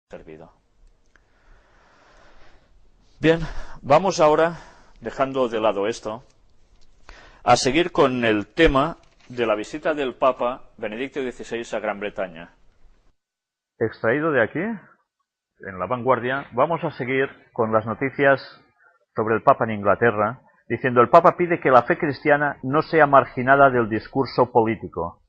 servido. Bien, vamos ahora, dejando de lado esto, a seguir con el tema de la visita del Papa Benedicto XVI a Gran Bretaña. Extraído de aquí, en La Vanguardia, vamos a seguir con las noticias sobre el Papa en Inglaterra, diciendo: el Papa pide que la fe cristiana no sea marginada del discurso político.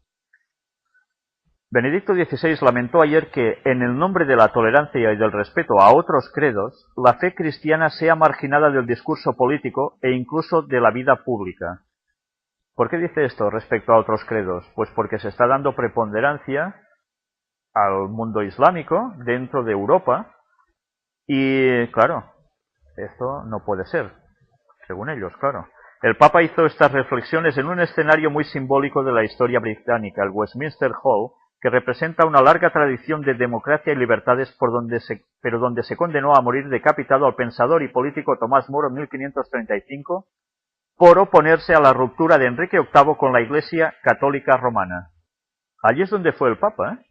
Benedicto XVI lamentó ayer que, en el nombre de la tolerancia y del respeto a otros credos, la fe cristiana sea marginada del discurso político e incluso de la vida pública. ¿Por qué dice esto respecto a otros credos? Pues porque se está dando preponderancia al mundo islámico dentro de Europa y, claro, esto no puede ser, según ellos, claro. El Papa hizo estas reflexiones en un escenario muy simbólico de la historia británica, el Westminster Hall, que representa una larga tradición de democracia y libertades pero donde se condenó a morir decapitado al pensador y político Tomás Moro en 1535 por oponerse a la ruptura de Enrique VIII con la Iglesia Católica Romana. Allí es donde fue el Papa, ¿eh?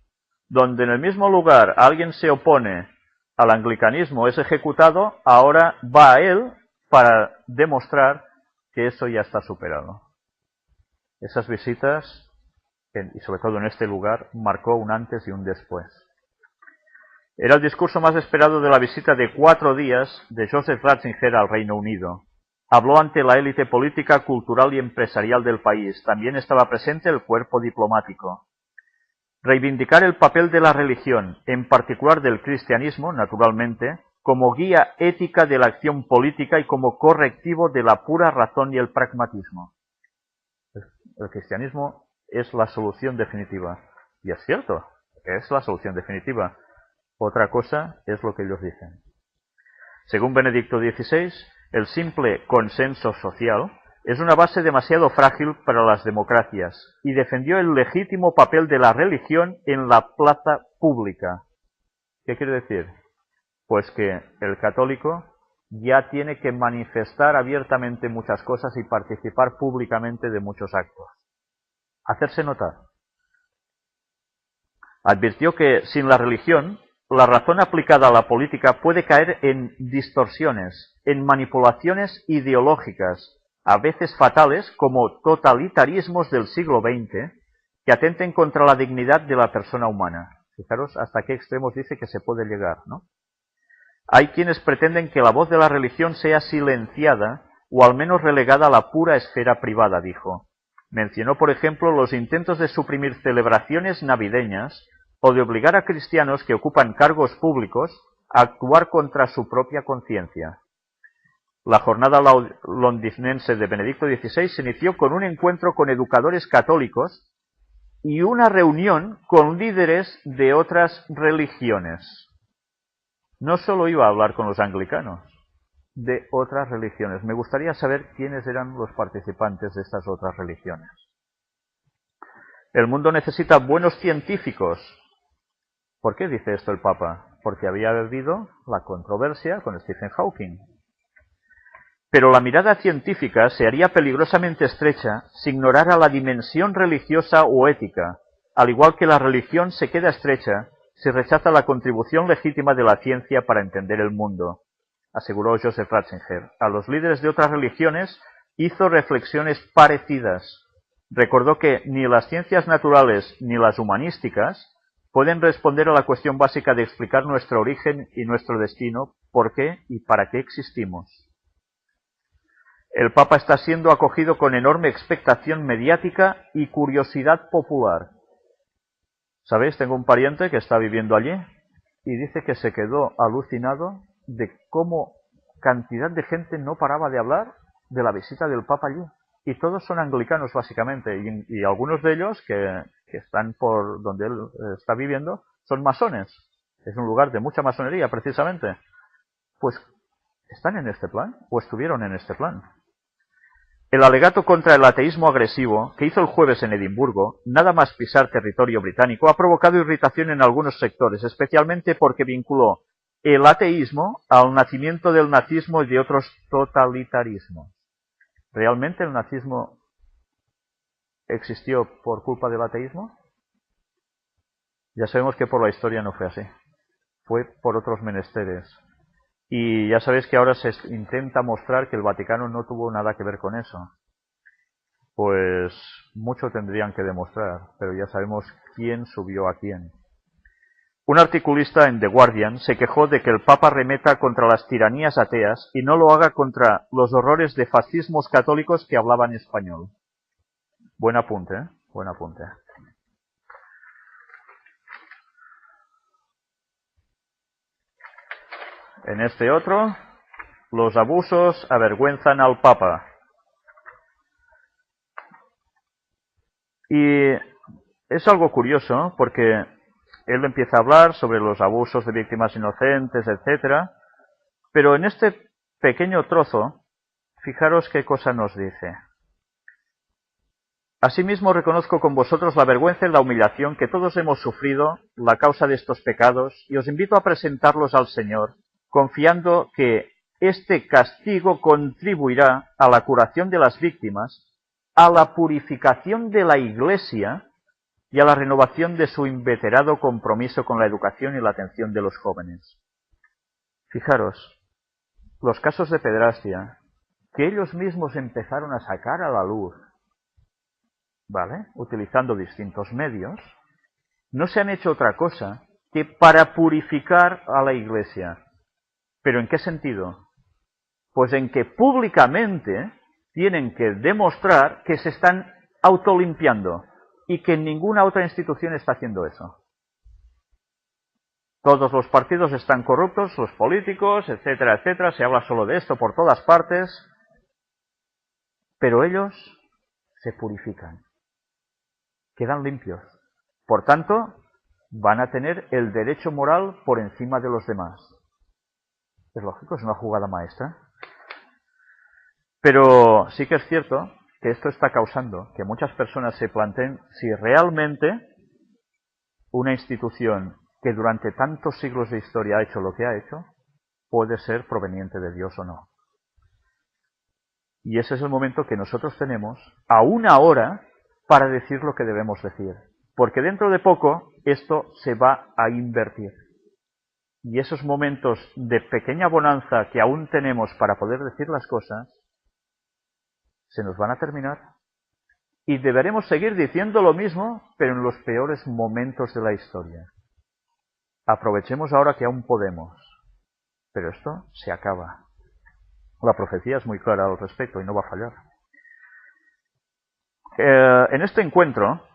Donde en el mismo lugar alguien se opone al anglicanismo, es ejecutado, ahora va a él para demostrar que eso ya está superado. Esas visitas, y sobre todo en este lugar, marcó un antes y un después. Era el discurso más esperado de la visita de 4 días de Joseph Ratzinger al Reino Unido. Habló ante la élite política, cultural y empresarial del país. También estaba presente el cuerpo diplomático. Reivindicar el papel de la religión, en particular del cristianismo, naturalmente, como guía ética de la acción política y como correctivo de la pura razón y el pragmatismo. El cristianismo es la solución definitiva. Y es cierto, es la solución definitiva. Otra cosa es lo que ellos dicen. Según Benedicto XVI, el simple consenso social es una base demasiado frágil para las democracias y defendió el legítimo papel de la religión en la plaza pública. ¿Qué quiere decir? Pues que el católico ya tiene que manifestar abiertamente muchas cosas y participar públicamente de muchos actos. Hacerse notar. Advirtió que sin la religión, la razón aplicada a la política puede caer en distorsiones, en manipulaciones ideológicas, a veces fatales, como totalitarismos del siglo XX, que atenten contra la dignidad de la persona humana. Fijaros hasta qué extremos dice que se puede llegar, ¿no? Hay quienes pretenden que la voz de la religión sea silenciada o al menos relegada a la pura esfera privada, dijo. Mencionó, por ejemplo, los intentos de suprimir celebraciones navideñas o de obligar a cristianos que ocupan cargos públicos a actuar contra su propia conciencia. La jornada londinense de Benedicto XVI se inició con un encuentro con educadores católicos y una reunión con líderes de otras religiones. No solo iba a hablar con los anglicanos, de otras religiones. Me gustaría saber quiénes eran los participantes de estas otras religiones. El mundo necesita buenos científicos. ¿Por qué dice esto el Papa? Porque había habido la controversia con Stephen Hawking. Pero la mirada científica se haría peligrosamente estrecha si ignorara la dimensión religiosa o ética, al igual que la religión se queda estrecha si rechaza la contribución legítima de la ciencia para entender el mundo, aseguró Joseph Ratzinger. A los líderes de otras religiones hizo reflexiones parecidas. Recordó que ni las ciencias naturales ni las humanísticas pueden responder a la cuestión básica de explicar nuestro origen y nuestro destino, por qué y para qué existimos. El Papa está siendo acogido con enorme expectación mediática y curiosidad popular. ¿Sabéis? Tengo un pariente que está viviendo allí y dice que se quedó alucinado de cómo cantidad de gente no paraba de hablar de la visita del Papa allí. Y todos son anglicanos básicamente, y algunos de ellos que están por donde él está viviendo son masones. Es un lugar de mucha masonería precisamente. Pues están en este plan, o estuvieron en este plan. El alegato contra el ateísmo agresivo que hizo el jueves en Edimburgo, nada más pisar territorio británico, ha provocado irritación en algunos sectores, especialmente porque vinculó el ateísmo al nacimiento del nazismo y de otros totalitarismos. ¿Realmente el nazismo existió por culpa del ateísmo? Ya sabemos que por la historia no fue así. fue por otros menesteres. Y ya sabéis que ahora se intenta mostrar que el Vaticano no tuvo nada que ver con eso. Pues mucho tendrían que demostrar, pero ya sabemos quién subió a quién. Un articulista en The Guardian se quejó de que el Papa remeta contra las tiranías ateas y no lo haga contra los horrores de fascismos católicos que hablaban español. Buen apunte, ¿eh? Buen apunte. En este otro, los abusos avergüenzan al Papa. Y es algo curioso, porque él empieza a hablar sobre los abusos de víctimas inocentes, etc. Pero en este pequeño trozo, fijaros qué cosa nos dice. Asimismo reconozco con vosotros la vergüenza y la humillación que todos hemos sufrido la causa de estos pecados, y os invito a presentarlos al Señor, confiando que este castigo contribuirá a la curación de las víctimas, a la purificación de la Iglesia y a la renovación de su inveterado compromiso con la educación y la atención de los jóvenes. Fijaros, los casos de pederastia, que ellos mismos empezaron a sacar a la luz, ¿vale?, utilizando distintos medios, no se han hecho otra cosa que para purificar a la Iglesia. ¿Pero en qué sentido? Pues en que públicamente tienen que demostrar que se están autolimpiando y que ninguna otra institución está haciendo eso. Todos los partidos están corruptos, los políticos, etcétera, etcétera, se habla solo de esto por todas partes, pero ellos se purifican, quedan limpios. Por tanto, van a tener el derecho moral por encima de los demás. Es lógico, es una jugada maestra. Pero sí que es cierto que esto está causando que muchas personas se planteen si realmente una institución que durante tantos siglos de historia ha hecho lo que ha hecho, puede ser proveniente de Dios o no. Y ese es el momento que nosotros tenemos, a una hora, para decir lo que debemos decir. Porque dentro de poco esto se va a invertir. Y esos momentos de pequeña bonanza que aún tenemos para poder decir las cosas, se nos van a terminar. Y deberemos seguir diciendo lo mismo, pero en los peores momentos de la historia. Aprovechemos ahora que aún podemos. Pero esto se acaba. La profecía es muy clara al respecto y no va a fallar. En este encuentro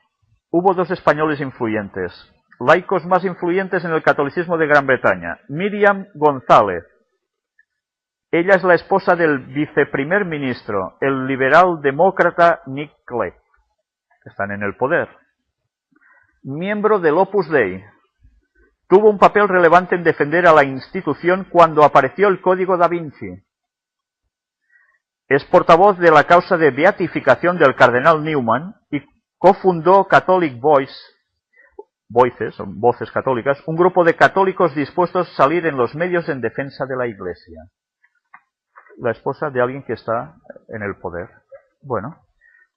hubo dos españoles influyentes, laicos más influyentes en el catolicismo de Gran Bretaña. Miriam González. Ella es la esposa del viceprimer ministro, el liberal demócrata Nick Clegg. Están en el poder. Miembro del Opus Dei. Tuvo un papel relevante en defender a la institución cuando apareció el Código Da Vinci. Es portavoz de la causa de beatificación del cardenal Newman y cofundó Catholic Voces Católicas, un grupo de católicos dispuestos a salir en los medios en defensa de la Iglesia. La esposa de alguien que está en el poder. Bueno,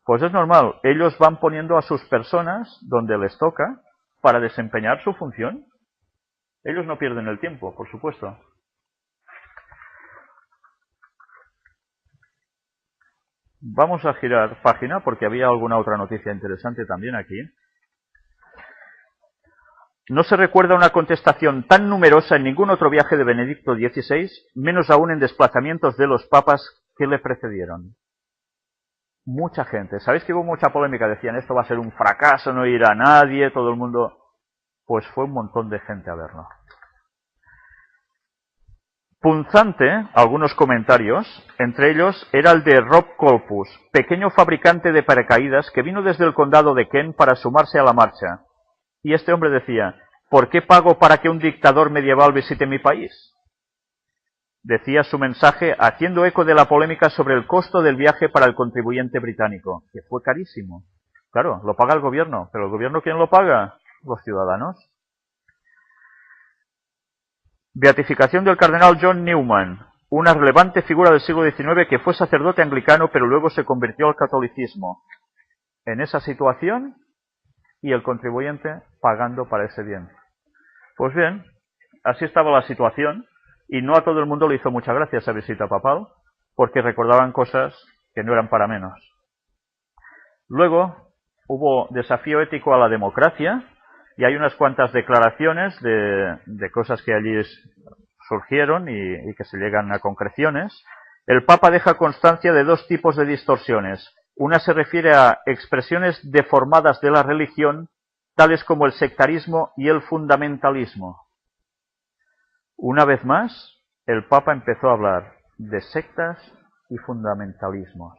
pues es normal, ellos van poniendo a sus personas donde les toca para desempeñar su función. Ellos no pierden el tiempo, por supuesto. Vamos a girar página porque había alguna otra noticia interesante también aquí. No se recuerda una contestación tan numerosa en ningún otro viaje de Benedicto XVI, menos aún en desplazamientos de los papas que le precedieron. Mucha gente. ¿Sabéis que hubo mucha polémica? Decían, esto va a ser un fracaso, no irá nadie, todo el mundo... Pues fue un montón de gente a verlo. Punzante, algunos comentarios, entre ellos era el de Rob Colpus, pequeño fabricante de paracaídas que vino desde el condado de Kent para sumarse a la marcha. Y este hombre decía, ¿por qué pago para que un dictador medieval visite mi país? Decía su mensaje haciendo eco de la polémica sobre el costo del viaje para el contribuyente británico, que fue carísimo. Claro, lo paga el gobierno, pero ¿el gobierno quién lo paga? Los ciudadanos. Beatificación del cardenal John Newman, una relevante figura del siglo XIX que fue sacerdote anglicano pero luego se convirtió al catolicismo. En esa situación, y el contribuyente pagando para ese bien. Pues bien, así estaba la situación, y no a todo el mundo le hizo mucha gracia esa visita papal, porque recordaban cosas que no eran para menos. Luego hubo desafío ético a la democracia, y hay unas cuantas declaraciones de cosas que allí surgieron y que se llegan a concreciones. El Papa deja constancia de dos tipos de distorsiones. Una se refiere a expresiones deformadas de la religión, tales como el sectarismo y el fundamentalismo. Una vez más, el Papa empezó a hablar de sectas y fundamentalismos.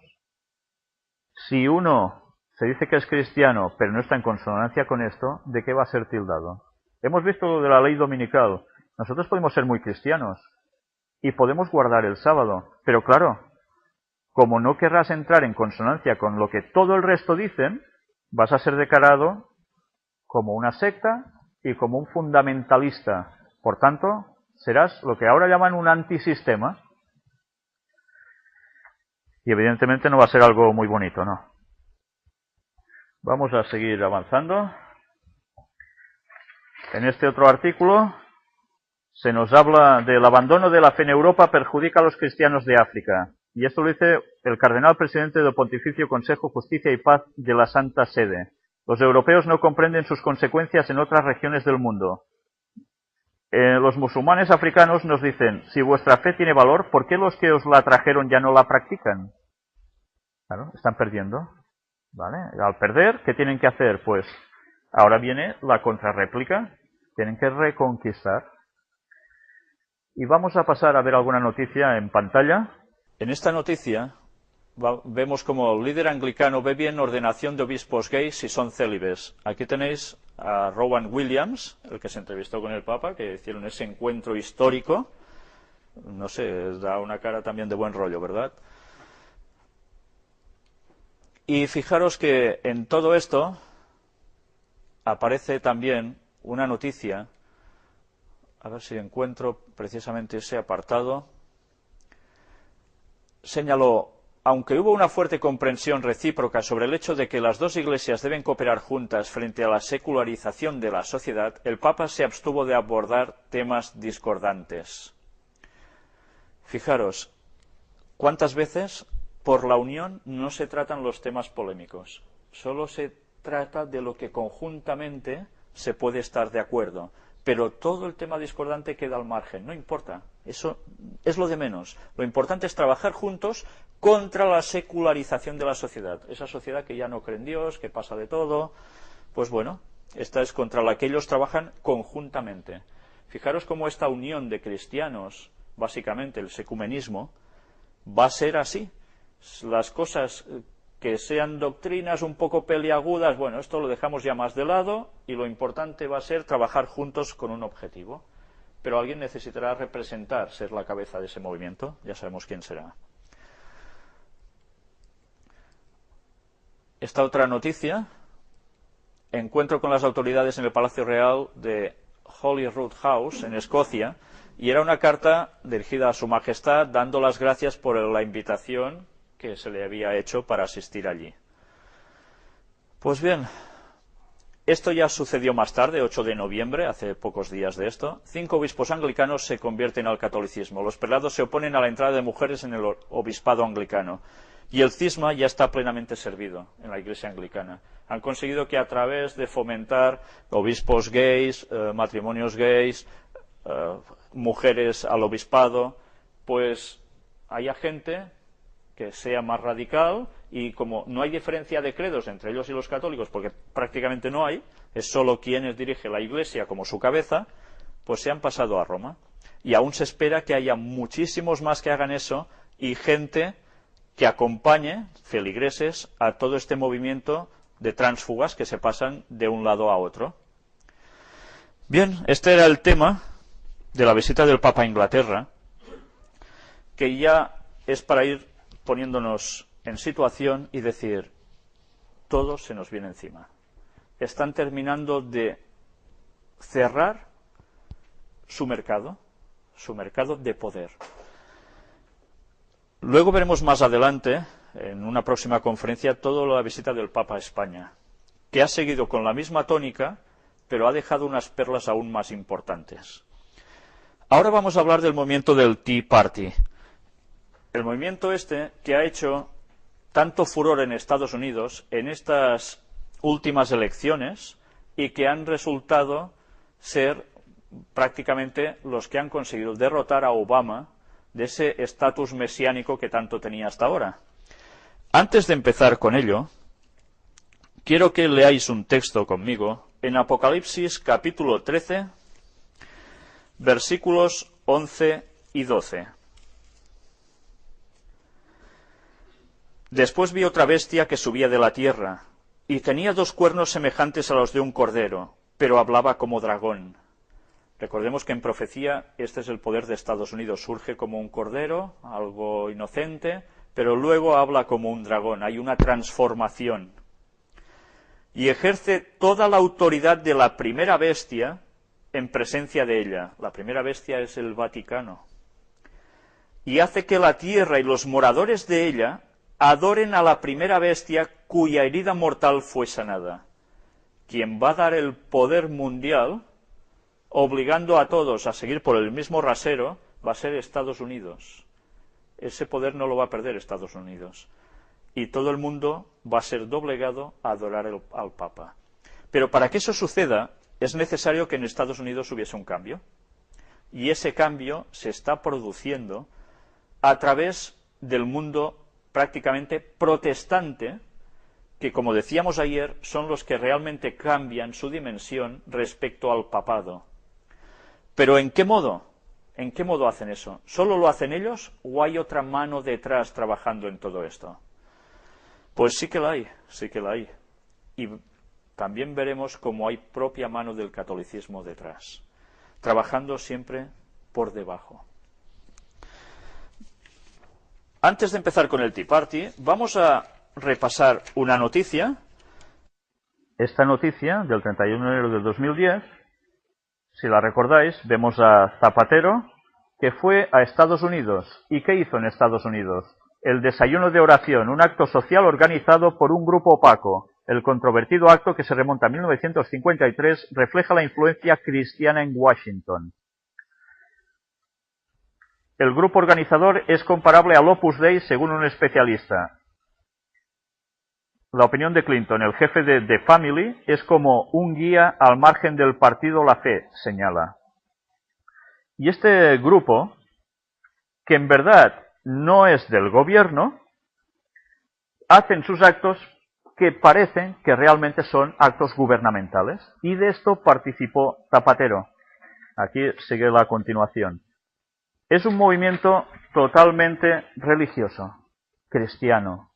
Si uno se dice que es cristiano, pero no está en consonancia con esto, ¿de qué va a ser tildado? Hemos visto lo de la ley dominical. Nosotros podemos ser muy cristianos y podemos guardar el sábado, pero claro, como no querrás entrar en consonancia con lo que todo el resto dicen, vas a ser declarado como una secta y como un fundamentalista. Por tanto, serás lo que ahora llaman un antisistema. Y evidentemente no va a ser algo muy bonito, ¿no? Vamos a seguir avanzando. En este otro artículo se nos habla del abandono de la fe en Europa perjudica a los cristianos de África. Y esto lo dice el cardenal presidente del Pontificio Consejo Justicia y Paz de la Santa Sede. Los europeos no comprenden sus consecuencias en otras regiones del mundo. Los musulmanes africanos nos dicen, si vuestra fe tiene valor, ¿por qué los que os la trajeron ya no la practican? Claro, están perdiendo. ¿Vale? Al perder, ¿qué tienen que hacer? Pues ahora viene la contrarréplica. Tienen que reconquistar. Y vamos a pasar a ver alguna noticia en pantalla. En esta noticia vemos como el líder anglicano ve bien ordenación de obispos gays si son célibes. Aquí tenéis a Rowan Williams, el que se entrevistó con el Papa, que hicieron ese encuentro histórico. No sé, da una cara también de buen rollo, ¿verdad? Y fijaros que en todo esto aparece también una noticia, a ver si encuentro precisamente ese apartado. Señaló, aunque hubo una fuerte comprensión recíproca sobre el hecho de que las dos iglesias deben cooperar juntas frente a la secularización de la sociedad, el Papa se abstuvo de abordar temas discordantes. Fijaros, ¿cuántas veces por la unión no se tratan los temas polémicos? Solo se trata de lo que conjuntamente se puede estar de acuerdo. Pero todo el tema discordante queda al margen, no importa, eso es lo de menos. Lo importante es trabajar juntos contra la secularización de la sociedad. Esa sociedad que ya no cree en Dios, que pasa de todo, pues bueno, esta es contra la que ellos trabajan conjuntamente. Fijaros cómo esta unión de cristianos, básicamente el secumenismo, va a ser así. Las cosas que sean doctrinas un poco peliagudas, bueno, esto lo dejamos ya más de lado y lo importante va a ser trabajar juntos con un objetivo. Pero alguien necesitará representar, ser la cabeza de ese movimiento, ya sabemos quién será. Esta otra noticia, encuentro con las autoridades en el Palacio Real de Holyrood House, en Escocia, y era una carta dirigida a Su Majestad dando las gracias por la invitación que se le había hecho para asistir allí. Pues bien, esto ya sucedió más tarde, 8 de noviembre, hace pocos días de esto. 5 obispos anglicanos se convierten al catolicismo. Los prelados se oponen a la entrada de mujeres en el obispado anglicano. Y el cisma ya está plenamente servido en la Iglesia anglicana. Han conseguido que a través de fomentar obispos gays, matrimonios gays, mujeres al obispado, pues haya gente que sea más radical, y como no hay diferencia de credos entre ellos y los católicos, porque prácticamente no hay, es solo quienes dirige la Iglesia como su cabeza, pues se han pasado a Roma. Y aún se espera que haya muchísimos más que hagan eso, y gente que acompañe, feligreses, a todo este movimiento de tránsfugas que se pasan de un lado a otro. Bien, este era el tema de la visita del Papa a Inglaterra, que ya es para ir poniéndonos en situación y decir, todo se nos viene encima. Están terminando de cerrar su mercado de poder. Luego veremos más adelante, en una próxima conferencia, toda la visita del Papa a España, que ha seguido con la misma tónica, pero ha dejado unas perlas aún más importantes. Ahora vamos a hablar del movimiento del Tea Party. El movimiento este que ha hecho tanto furor en Estados Unidos en estas últimas elecciones y que han resultado ser prácticamente los que han conseguido derrotar a Obama de ese estatus mesiánico que tanto tenía hasta ahora. Antes de empezar con ello, quiero que leáis un texto conmigo en Apocalipsis capítulo 13, versículos 11 y 12. Después vi otra bestia que subía de la tierra, y tenía 2 cuernos semejantes a los de un cordero, pero hablaba como dragón. Recordemos que en profecía este es el poder de Estados Unidos, surge como un cordero, algo inocente, pero luego habla como un dragón, hay una transformación. Y ejerce toda la autoridad de la primera bestia en presencia de ella. La primera bestia es el Vaticano. Y hace que la tierra y los moradores de ella adoren a la primera bestia cuya herida mortal fue sanada. Quien va a dar el poder mundial, obligando a todos a seguir por el mismo rasero, va a ser Estados Unidos. Ese poder no lo va a perder Estados Unidos. Y todo el mundo va a ser doblegado a adorar al Papa. Pero para que eso suceda, es necesario que en Estados Unidos hubiese un cambio. Y ese cambio se está produciendo a través del mundo prácticamente protestante, que, como decíamos ayer, son los que realmente cambian su dimensión respecto al papado. Pero ¿en qué modo? ¿En qué modo hacen eso? ¿Solo lo hacen ellos o hay otra mano detrás trabajando en todo esto? Pues sí que la hay, sí que la hay. Y también veremos cómo hay propia mano del catolicismo detrás, trabajando siempre por debajo. Antes de empezar con el Tea Party, vamos a repasar una noticia. Esta noticia, del 31 de enero del 2010, si la recordáis, vemos a Zapatero, que fue a Estados Unidos. ¿Y qué hizo en Estados Unidos? El desayuno de oración, un acto social organizado por un grupo opaco. El controvertido acto, que se remonta a 1953, refleja la influencia cristiana en Washington. El grupo organizador es comparable al Opus Dei según un especialista. La opinión de Clinton, el jefe de The Family, es como un guía al margen del partido La Fe, señala. Y este grupo, que en verdad no es del gobierno, hacen sus actos que parecen que realmente son actos gubernamentales. Y de esto participó Zapatero. Aquí sigue la continuación. Es un movimiento totalmente religioso, cristiano.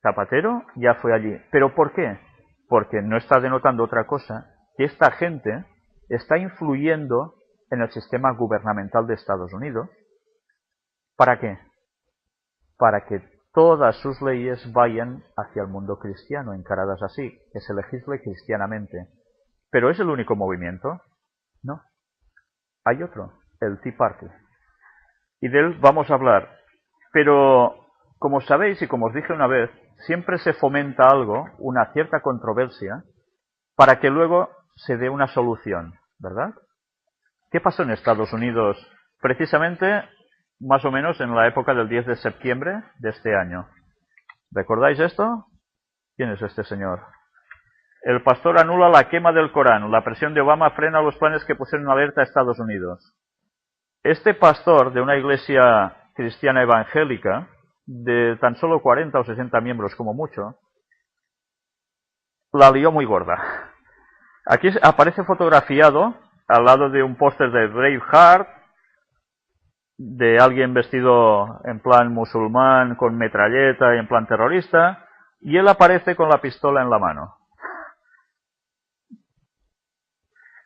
Zapatero ya fue allí. ¿Pero por qué? Porque no está denotando otra cosa, que esta gente está influyendo en el sistema gubernamental de Estados Unidos. ¿Para qué? Para que todas sus leyes vayan hacia el mundo cristiano, encaradas así, que se legisle cristianamente. ¿Pero es el único movimiento? No. Hay otro, el Tea Party. Y de él vamos a hablar. Pero, como sabéis y como os dije una vez, siempre se fomenta algo, una cierta controversia, para que luego se dé una solución, ¿verdad? ¿Qué pasó en Estados Unidos precisamente más o menos en la época del 10 de septiembre de este año? ¿Recordáis esto? ¿Quién es este señor? El pastor anula la quema del Corán. La presión de Obama frena los planes que pusieron en alerta a Estados Unidos. Este pastor de una iglesia cristiana evangélica, de tan solo 40 o 60 miembros como mucho, la lió muy gorda. Aquí aparece fotografiado al lado de un póster de Braveheart, de alguien vestido en plan musulmán, con metralleta y en plan terrorista, y él aparece con la pistola en la mano.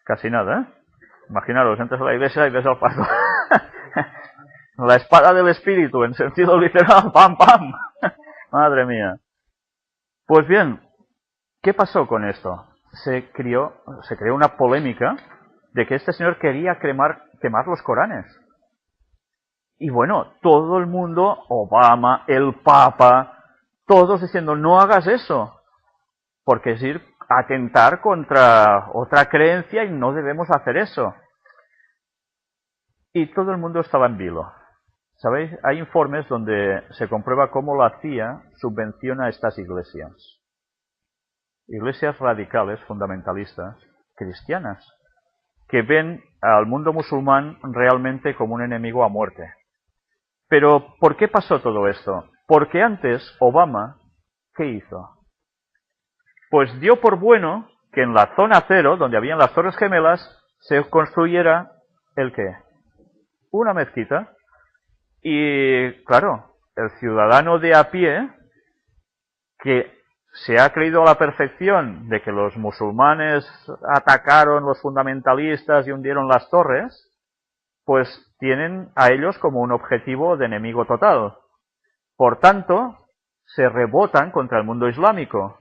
Casi nada, ¿eh? Imaginaros, entras a la iglesia y ves al pastor. La espada del espíritu, en sentido literal, ¡pam, pam! Madre mía. Pues bien, ¿qué pasó con esto? Se creó una polémica de que este señor quería quemar los Coranes. Y bueno, todo el mundo, Obama, el Papa, todos diciendo, no hagas eso, porque es ir a atentar contra otra creencia y no debemos hacer eso. y todo el mundo estaba en vilo. ¿Sabéis? Hay informes donde se comprueba cómo la CIA subvenciona a estas iglesias. Iglesias radicales, fundamentalistas, cristianas, que ven al mundo musulmán realmente como un enemigo a muerte. Pero, ¿por qué pasó todo esto? Porque antes Obama, ¿qué hizo? Pues dio por bueno que en la zona cero, donde habían las Torres Gemelas, se construyera, ¿el qué? Una mezquita. Y, claro, el ciudadano de a pie, que se ha creído a la perfección de que los musulmanes atacaron los fundamentalistas y hundieron las torres, pues tienen a ellos como un objetivo de enemigo total. Por tanto, se rebotan contra el mundo islámico.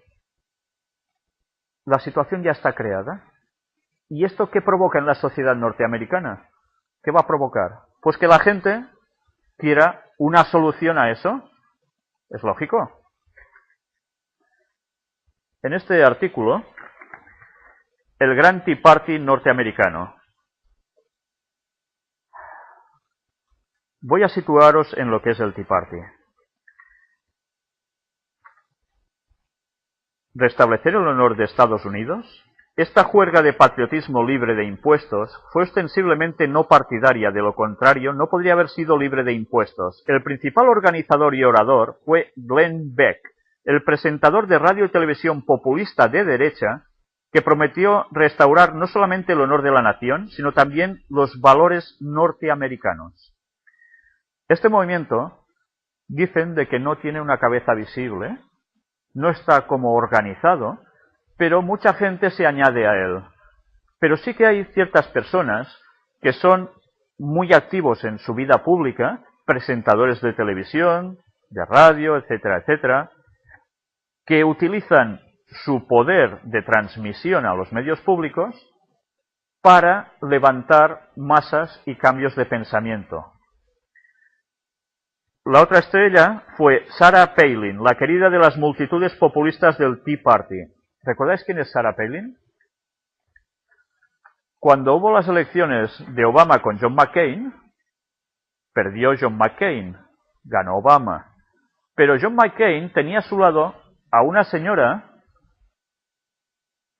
La situación ya está creada. ¿Y esto qué provoca en la sociedad norteamericana? ¿Qué va a provocar? Pues que la gente quiera una solución a eso. Es lógico. En este artículo, el Gran Tea Party norteamericano. Voy a situaros en lo que es el Tea Party. Restablecer el honor de Estados Unidos. Esta juerga de patriotismo libre de impuestos fue ostensiblemente no partidaria, de lo contrario, no podría haber sido libre de impuestos. El principal organizador y orador fue Glenn Beck, el presentador de radio y televisión populista de derecha, que prometió restaurar no solamente el honor de la nación, sino también los valores norteamericanos. Este movimiento dicen de que no tiene una cabeza visible, no está como organizado, pero mucha gente se añade a él. Pero sí que hay ciertas personas que son muy activos en su vida pública, presentadores de televisión, de radio, etcétera, etcétera, que utilizan su poder de transmisión a los medios públicos para levantar masas y cambios de pensamiento. La otra estrella fue Sarah Palin, la querida de las multitudes populistas del Tea Party. ¿Recordáis quién es Sarah Palin? Cuando hubo las elecciones de Obama con John McCain, perdió John McCain, ganó Obama. Pero John McCain tenía a su lado a una señora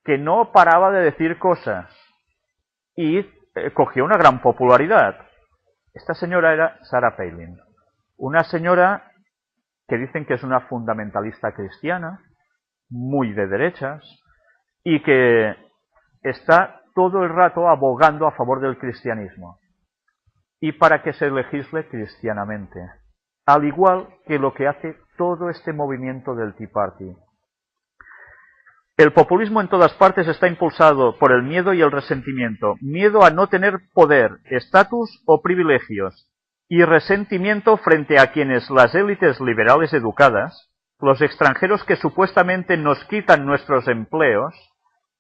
que no paraba de decir cosas y cogió una gran popularidad. Esta señora era Sarah Palin, una señora que dicen que es una fundamentalista cristiana, muy de derechas, y que está todo el rato abogando a favor del cristianismo y para que se legisle cristianamente, al igual que lo que hace todo este movimiento del Tea Party. El populismo en todas partes está impulsado por el miedo y el resentimiento, miedo a no tener poder, estatus o privilegios, y resentimiento frente a quienes las élites liberales educadas, los extranjeros que supuestamente nos quitan nuestros empleos,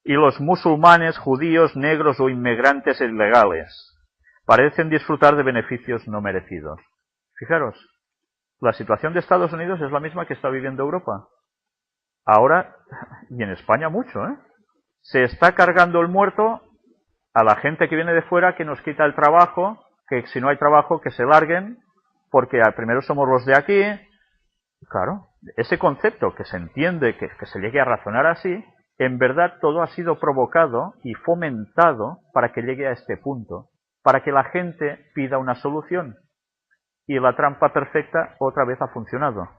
y los musulmanes, judíos, negros o inmigrantes ilegales, parecen disfrutar de beneficios no merecidos. Fijaros, la situación de Estados Unidos es la misma que está viviendo Europa. Ahora, y en España mucho, se está cargando el muerto a la gente que viene de fuera, que nos quita el trabajo, que si no hay trabajo que se larguen, porque primero somos los de aquí. Claro, ese concepto que se entiende, que se llegue a razonar así, en verdad todo ha sido provocado y fomentado para que llegue a este punto, para que la gente pida una solución. Y la trampa perfecta otra vez ha funcionado.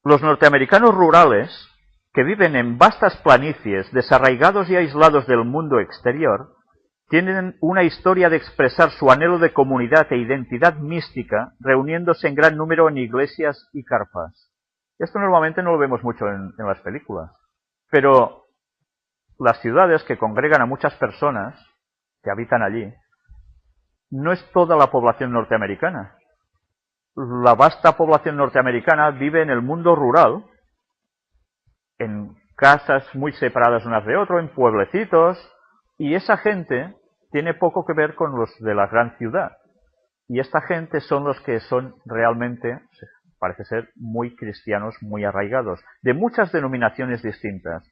Los norteamericanos rurales, que viven en vastas planicies, desarraigados y aislados del mundo exterior, tienen una historia de expresar su anhelo de comunidad e identidad mística, reuniéndose en gran número en iglesias y carpas. Esto normalmente no lo vemos mucho en las películas, pero las ciudades que congregan a muchas personas que habitan allí, no es toda la población norteamericana. La vasta población norteamericana vive en el mundo rural, en casas muy separadas unas de otras, en pueblecitos, y esa gente tiene poco que ver con los de la gran ciudad. Y esta gente son los que son realmente, parece ser, muy cristianos, muy arraigados, de muchas denominaciones distintas.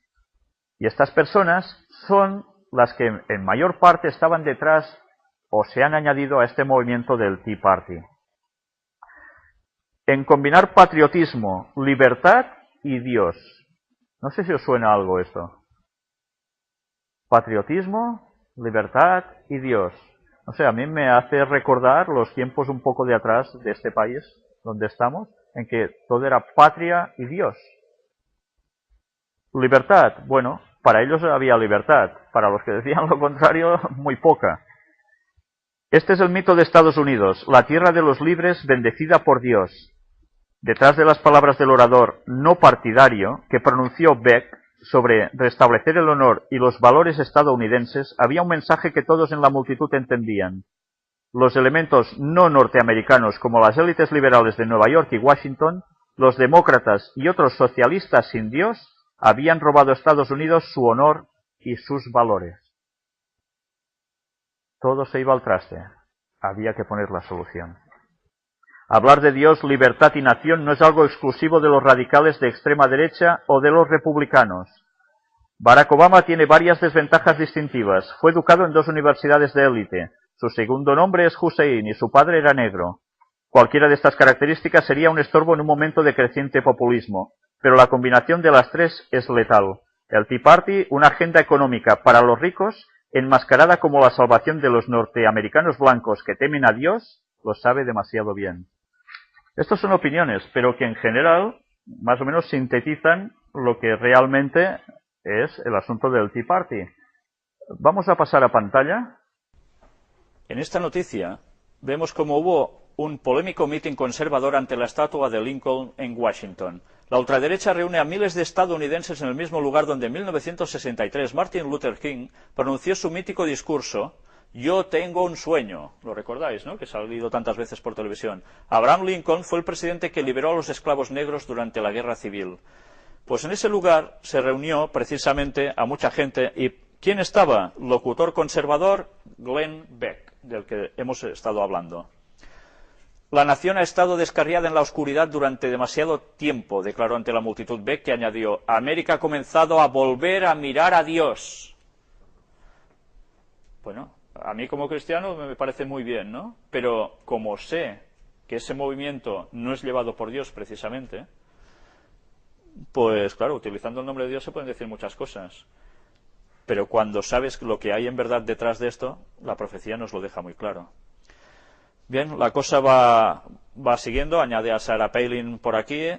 Y estas personas son las que en mayor parte estaban detrás o se han añadido a este movimiento del Tea Party. En combinar patriotismo, libertad y Dios. No sé si os suena algo esto. Patriotismo, libertad y Dios. No sé, a mí me hace recordar los tiempos un poco de atrás de este país donde estamos, en que todo era patria y Dios. Libertad, bueno, para ellos había libertad, para los que decían lo contrario, muy poca. Este es el mito de Estados Unidos, la tierra de los libres bendecida por Dios. Detrás de las palabras del orador no partidario que pronunció Beck sobre restablecer el honor y los valores estadounidenses, había un mensaje que todos en la multitud entendían. Los elementos no norteamericanos, como las élites liberales de Nueva York y Washington, los demócratas y otros socialistas sin Dios, habían robado a Estados Unidos su honor y sus valores. Todo se iba al traste. Había que poner la solución. Hablar de Dios, libertad y nación no es algo exclusivo de los radicales de extrema derecha o de los republicanos. Barack Obama tiene varias desventajas distintivas. Fue educado en 2 universidades de élite. Su segundo nombre es Hussein y su padre era negro. Cualquiera de estas características sería un estorbo en un momento de creciente populismo, pero la combinación de las 3 es letal. El Tea Party, una agenda económica para los ricos, enmascarada como la salvación de los norteamericanos blancos que temen a Dios, lo sabe demasiado bien. Estas son opiniones, pero que en general más o menos sintetizan lo que realmente es el asunto del Tea Party. Vamos a pasar a pantalla. En esta noticia vemos cómo hubo un polémico mitin conservador ante la estatua de Lincoln en Washington. La ultraderecha reúne a miles de estadounidenses en el mismo lugar donde en 1963 Martin Luther King pronunció su mítico discurso «Yo tengo un sueño». Lo recordáis, ¿no?, que ha salido tantas veces por televisión. Abraham Lincoln fue el presidente que liberó a los esclavos negros durante la Guerra Civil. Pues en ese lugar se reunió precisamente a mucha gente. ¿Y quién estaba? Locutor conservador Glenn Beck, del que hemos estado hablando. La nación ha estado descarriada en la oscuridad durante demasiado tiempo, declaró ante la multitud Beck, que añadió: América ha comenzado a volver a mirar a Dios. Bueno, a mí como cristiano me parece muy bien, ¿no? Pero como sé que ese movimiento no es llevado por Dios precisamente, pues claro, utilizando el nombre de Dios se pueden decir muchas cosas. Pero cuando sabes lo que hay en verdad detrás de esto, la profecía nos lo deja muy claro. Bien, la cosa va siguiendo, añade a Sarah Palin por aquí.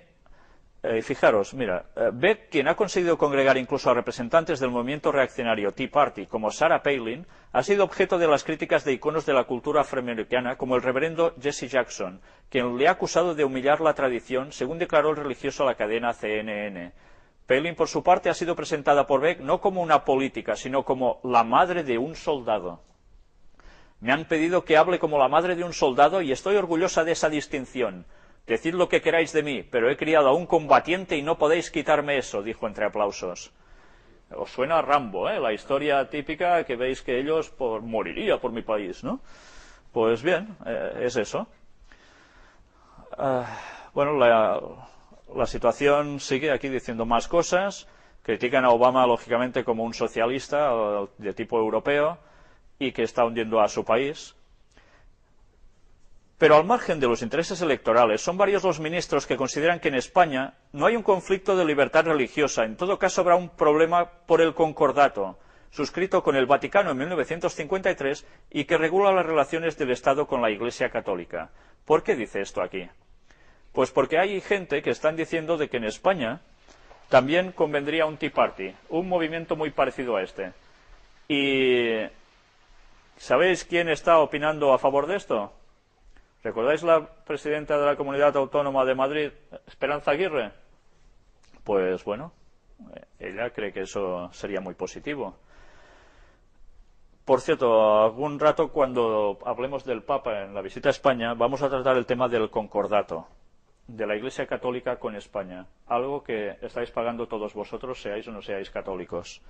Fijaros, mira, Beck, quien ha conseguido congregar incluso a representantes del movimiento reaccionario Tea Party, como Sarah Palin, ha sido objeto de las críticas de iconos de la cultura afroamericana, como el reverendo Jesse Jackson, quien le ha acusado de humillar la tradición, según declaró el religioso a la cadena CNN. Palin, por su parte, ha sido presentada por Beck no como una política, sino como la madre de un soldado. Me han pedido que hable como la madre de un soldado y estoy orgullosa de esa distinción. Decid lo que queráis de mí, pero he criado a un combatiente y no podéis quitarme eso, dijo entre aplausos. Os suena a Rambo, ¿eh? La historia típica que veis que ellos moriría por mi país, ¿no? Pues bien, es eso. Bueno, la situación sigue aquí diciendo más cosas. Critican a Obama, lógicamente, como un socialista de tipo europeo y que está hundiendo a su país. Pero al margen de los intereses electorales, son varios los ministros que consideran que en España no hay un conflicto de libertad religiosa. En todo caso, habrá un problema por el concordato, suscrito con el Vaticano en 1953 y que regula las relaciones del Estado con la Iglesia Católica. ¿Por qué dice esto aquí? Pues porque hay gente que están diciendo de que en España también convendría un Tea Party, un movimiento muy parecido a este. Y ¿sabéis quién está opinando a favor de esto? ¿Recordáis la presidenta de la Comunidad Autónoma de Madrid, Esperanza Aguirre? Pues bueno, ella cree que eso sería muy positivo. Por cierto, algún rato cuando hablemos del Papa en la visita a España, vamos a tratar el tema del concordato de la Iglesia Católica con España, algo que estáis pagando todos vosotros, seáis o no seáis católicos.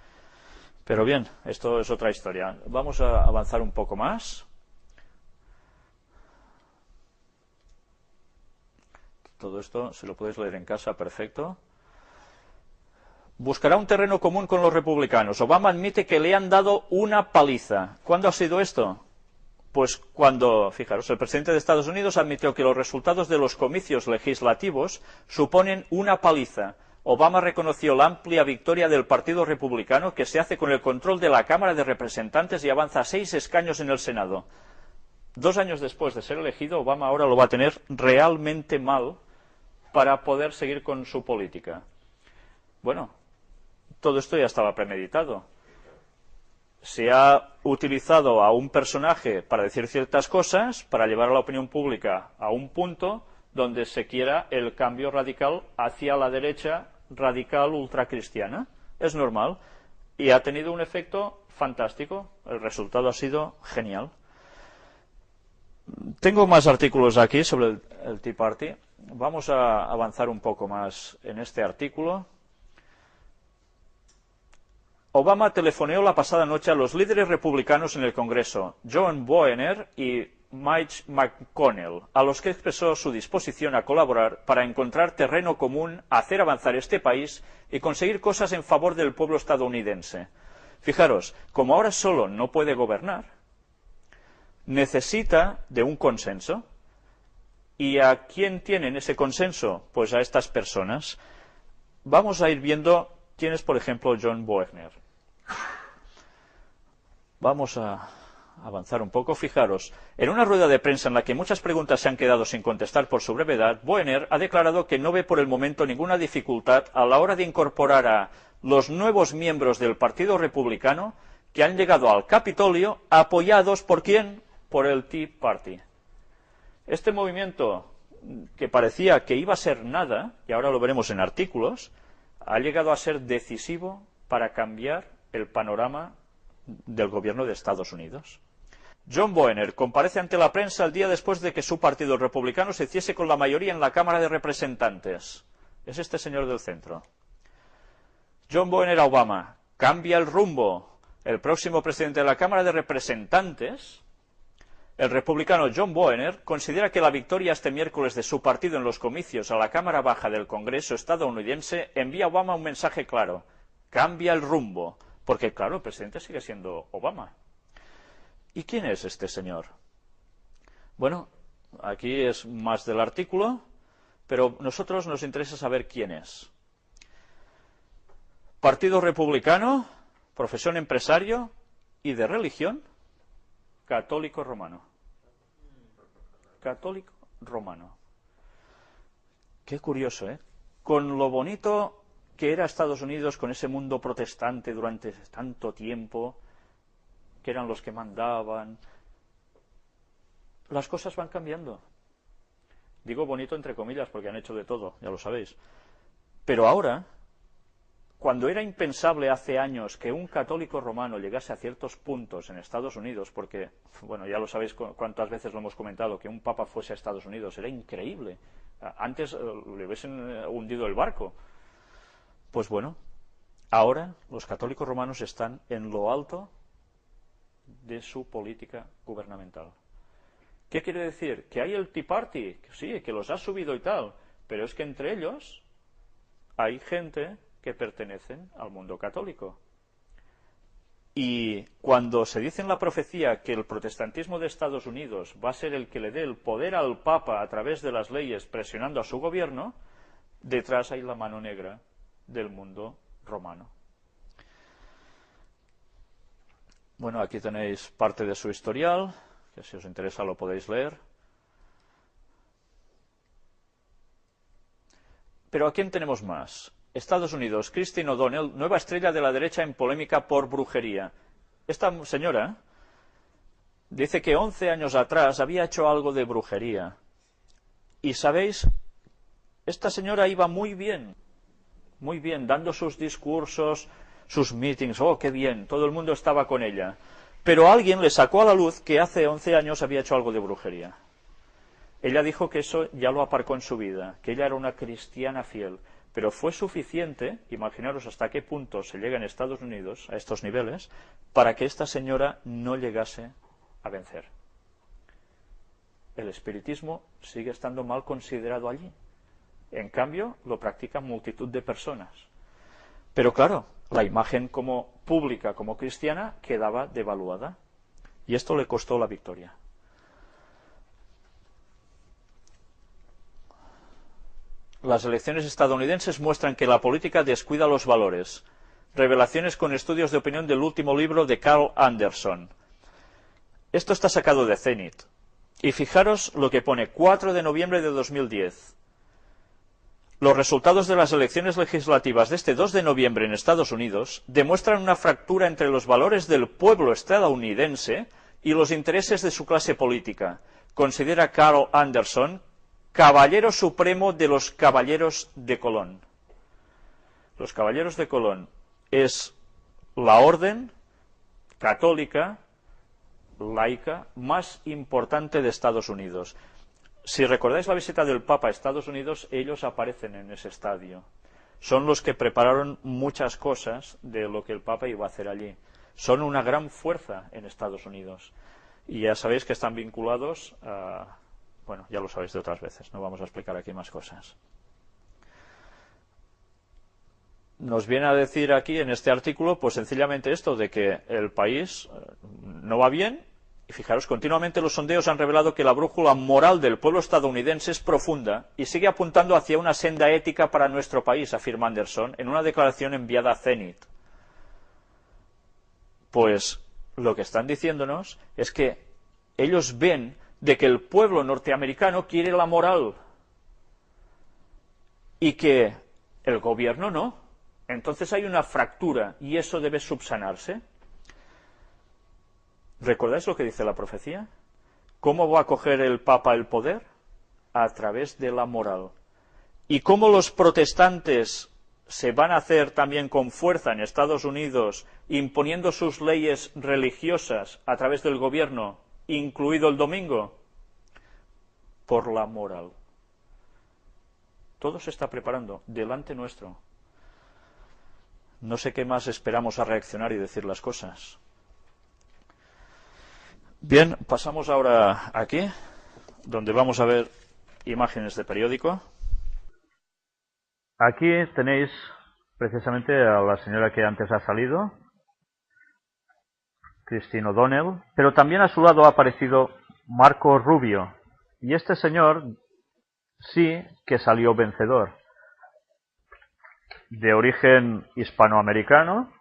Pero bien, esto es otra historia. Vamos a avanzar un poco más. Todo esto se lo podéis leer en casa, perfecto. Buscará un terreno común con los republicanos. Obama admite que le han dado una paliza. ¿Cuándo ha sido esto? Pues cuando, fijaros, el presidente de Estados Unidos admitió que los resultados de los comicios legislativos suponen una paliza. Obama reconoció la amplia victoria del Partido Republicano, que se hace con el control de la Cámara de Representantes y avanza 6 escaños en el Senado. 2 años después de ser elegido, Obama ahora lo va a tener realmente mal para poder seguir con su política. Bueno, todo esto ya estaba premeditado. Se ha utilizado a un personaje para decir ciertas cosas, para llevar a la opinión pública a un punto donde se quiera el cambio radical hacia la derecha radical ultracristiana. Es normal. Y ha tenido un efecto fantástico. El resultado ha sido genial. Tengo más artículos aquí sobre el Tea Party. Vamos a avanzar un poco más en este artículo. Obama telefoneó la pasada noche a los líderes republicanos en el Congreso, John Boehner y Mitch McConnell, a los que expresó su disposición a colaborar para encontrar terreno común, hacer avanzar este país y conseguir cosas en favor del pueblo estadounidense. Fijaros, como ahora solo no puede gobernar, necesita de un consenso. ¿Y a quién tienen ese consenso? Pues a estas personas. Vamos a ir viendo quién es, por ejemplo, John Boehner. Vamos a avanzar un poco. Fijaros, en una rueda de prensa en la que muchas preguntas se han quedado sin contestar por su brevedad, Boehner ha declarado que no ve por el momento ninguna dificultad a la hora de incorporar a los nuevos miembros del Partido Republicano que han llegado al Capitolio apoyados ¿por quién? Por el Tea Party. Este movimiento, que parecía que iba a ser nada, y ahora lo veremos en artículos, ha llegado a ser decisivo para cambiar el panorama del gobierno de Estados Unidos. John Boehner comparece ante la prensa el día después de que su partido republicano se hiciese con la mayoría en la Cámara de Representantes. Es este señor del centro. John Boehner a Obama. Cambia el rumbo. El próximo presidente de la Cámara de Representantes, el republicano John Boehner, considera que la victoria este miércoles de su partido en los comicios a la Cámara Baja del Congreso estadounidense envía a Obama un mensaje claro. Cambia el rumbo. Porque, claro, el presidente sigue siendo Obama. ¿Y quién es este señor? Bueno, aquí es más del artículo, pero a nosotros nos interesa saber quién es. Partido Republicano, profesión empresario y de religión, católico romano. Católico romano. Qué curioso, ¿eh? Con lo bonito que era Estados Unidos, con ese mundo protestante durante tanto tiempo, que eran los que mandaban, las cosas van cambiando. Digo bonito entre comillas porque han hecho de todo, ya lo sabéis. Pero ahora, cuando era impensable hace años que un católico romano llegase a ciertos puntos en Estados Unidos, porque, bueno, ya lo sabéis cuántas veces lo hemos comentado, que un papa fuese a Estados Unidos, era increíble. Antes le hubiesen hundido el barco. Pues bueno, ahora los católicos romanos están en lo alto de su política gubernamental. ¿Qué quiere decir? Que hay el Tea Party, que sí, que los ha subido y tal, pero es que entre ellos hay gente que pertenecen al mundo católico. Y cuando se dice en la profecía que el protestantismo de Estados Unidos va a ser el que le dé el poder al Papa a través de las leyes presionando a su gobierno, detrás hay la mano negra del mundo romano. Bueno, aquí tenéis parte de su historial, que si os interesa lo podéis leer. Pero ¿a quién tenemos más? Estados Unidos, Christine O'Donnell, nueva estrella de la derecha en polémica por brujería. Esta señora dice que 11 años atrás había hecho algo de brujería. Y sabéis, esta señora iba muy bien, dando sus discursos, sus meetings, oh, qué bien, todo el mundo estaba con ella. Pero alguien le sacó a la luz que hace 11 años había hecho algo de brujería. Ella dijo que eso ya lo aparcó en su vida, que ella era una cristiana fiel. Pero fue suficiente, imaginaros hasta qué punto se llega en Estados Unidos, a estos niveles, para que esta señora no llegase a vencer. El espiritismo sigue estando mal considerado allí. En cambio, lo practican multitud de personas. Pero claro, la imagen como pública, como cristiana, quedaba devaluada. Y esto le costó la victoria. las elecciones estadounidenses muestran que la política descuida los valores. Revelaciones con estudios de opinión del último libro de Carl Anderson. Esto está sacado de Zenit. Y fijaros lo que pone 4 de noviembre de 2010. Los resultados de las elecciones legislativas de este 2 de noviembre en Estados Unidos demuestran una fractura entre los valores del pueblo estadounidense y los intereses de su clase política. Considera Carl Anderson caballero supremo de los caballeros de Colón. Los caballeros de Colón es la orden católica, laica, más importante de Estados Unidos. Si recordáis la visita del Papa a Estados Unidos, ellos aparecen en ese estadio. Son los que prepararon muchas cosas de lo que el Papa iba a hacer allí. Son una gran fuerza en Estados Unidos. Y ya sabéis que están vinculados a... Bueno, ya lo sabéis de otras veces, no vamos a explicar aquí más cosas. Nos viene a decir aquí en este artículo, pues sencillamente esto, de que el país no va bien. Y fijaros, continuamente los sondeos han revelado que la brújula moral del pueblo estadounidense es profunda y sigue apuntando hacia una senda ética para nuestro país, afirma Anderson en una declaración enviada a Zenit. Pues lo que están diciéndonos es que ellos ven de que el pueblo norteamericano quiere la moral y que el gobierno no. Entonces hay una fractura y eso debe subsanarse. ¿Recordáis lo que dice la profecía? ¿Cómo va a coger el Papa el poder? A través de la moral. ¿Y cómo los protestantes se van a hacer también con fuerza en Estados Unidos, imponiendo sus leyes religiosas a través del gobierno, incluido el domingo? Por la moral. Todo se está preparando delante nuestro. No sé qué más esperamos a reaccionar y decir las cosas. Bien, pasamos ahora aquí, donde vamos a ver imágenes de periódico. Aquí tenéis precisamente a la señora que antes ha salido, Christine O'Donnell, pero también a su lado ha aparecido Marco Rubio. Y este señor sí que salió vencedor. De origen hispanoamericano,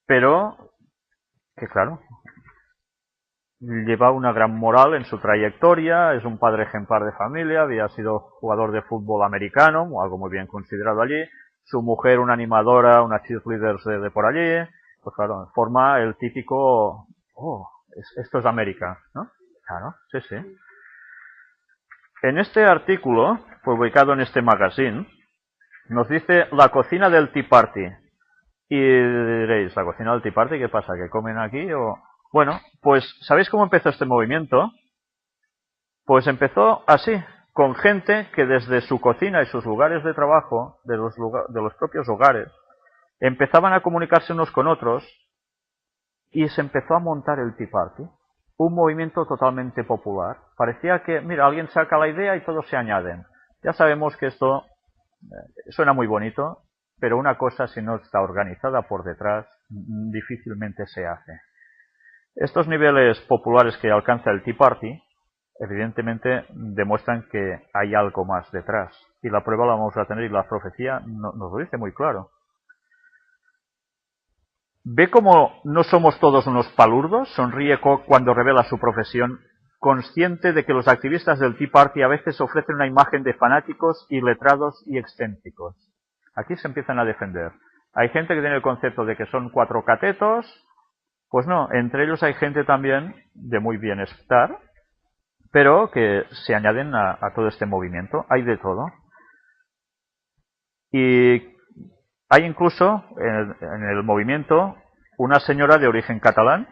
pero que claro, lleva una gran moral en su trayectoria, es un padre ejemplar de familia, había sido jugador de fútbol americano, algo muy bien considerado allí, su mujer una animadora, una cheerleader de por allí, pues claro, forma el típico, esto es América, ¿no? Claro, sí, sí. En este artículo, publicado en este magazine, nos dice la cocina del Tea Party. Y diréis, ¿la cocina del Tea Party qué pasa? ¿Que comen aquí o...? Bueno, pues ¿sabéis cómo empezó este movimiento? Pues empezó así, con gente que desde su cocina y sus lugares de trabajo, de los propios hogares, empezaban a comunicarse unos con otros y se empezó a montar el Tea Party. Un movimiento totalmente popular. Parecía que, mira, alguien saca la idea y todos se añaden. Ya sabemos que esto suena muy bonito, pero una cosa, si no está organizada por detrás, difícilmente se hace. Estos niveles populares que alcanza el Tea Party, evidentemente demuestran que hay algo más detrás. Y la prueba la vamos a tener, y la profecía nos lo dice muy claro. ¿Ve cómo no somos todos unos palurdos? Sonríe Koch cuando revela su profesión, consciente de que los activistas del Tea Party a veces ofrecen una imagen de fanáticos, iletrados y excéntricos. Aquí se empiezan a defender. Hay gente que tiene el concepto de que son 4 catetos. Pues no, entre ellos hay gente también de muy bienestar, pero que se añaden a todo este movimiento. Hay de todo. Y hay incluso en el movimiento una señora de origen catalán,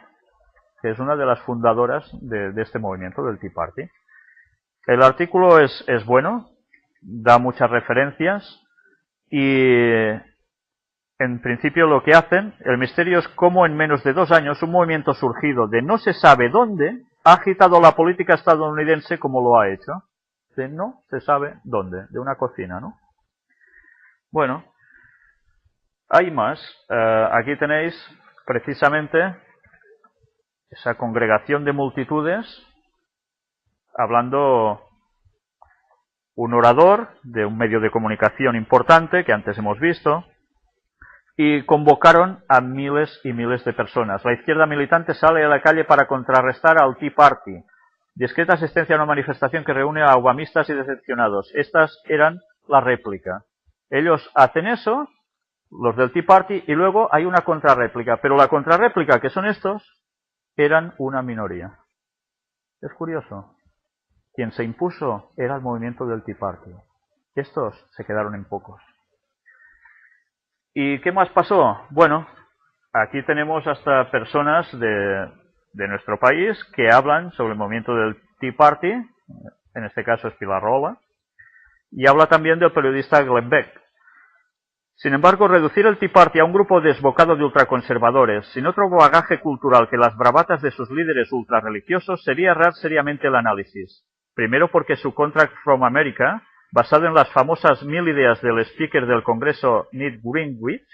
que es una de las fundadoras de este movimiento del Tea Party. El artículo es bueno, da muchas referencias y en principio lo que hacen, el misterio es cómo en menos de 2 años un movimiento surgido de no se sabe dónde ha agitado la política estadounidense como lo ha hecho. De no se sabe dónde, de una cocina, ¿no? Bueno, hay más. Aquí tenéis precisamente esa congregación de multitudes hablando un orador de un medio de comunicación importante que antes hemos visto, y convocaron a miles y miles de personas. La izquierda militante sale a la calle para contrarrestar al Tea Party. Discreta asistencia a una manifestación que reúne a obamistas y decepcionados. Estas eran la réplica. Ellos hacen eso, los del Tea Party, y luego hay una contrarréplica. Pero la contrarréplica, que son estos, eran una minoría. Es curioso. Quien se impuso era el movimiento del Tea Party. Estos se quedaron en pocos. ¿Y qué más pasó? Bueno, aquí tenemos hasta personas de nuestro país que hablan sobre el movimiento del Tea Party, en este caso es Pilar Rahola, y habla también del periodista Glenn Beck. Sin embargo, reducir el Tea Party a un grupo desbocado de ultraconservadores, sin otro bagaje cultural que las bravatas de sus líderes ultrarreligiosos, sería errar seriamente el análisis. Primero porque su Contract from America, basado en las famosas 1000 ideas del speaker del Congreso Newt Gingrich,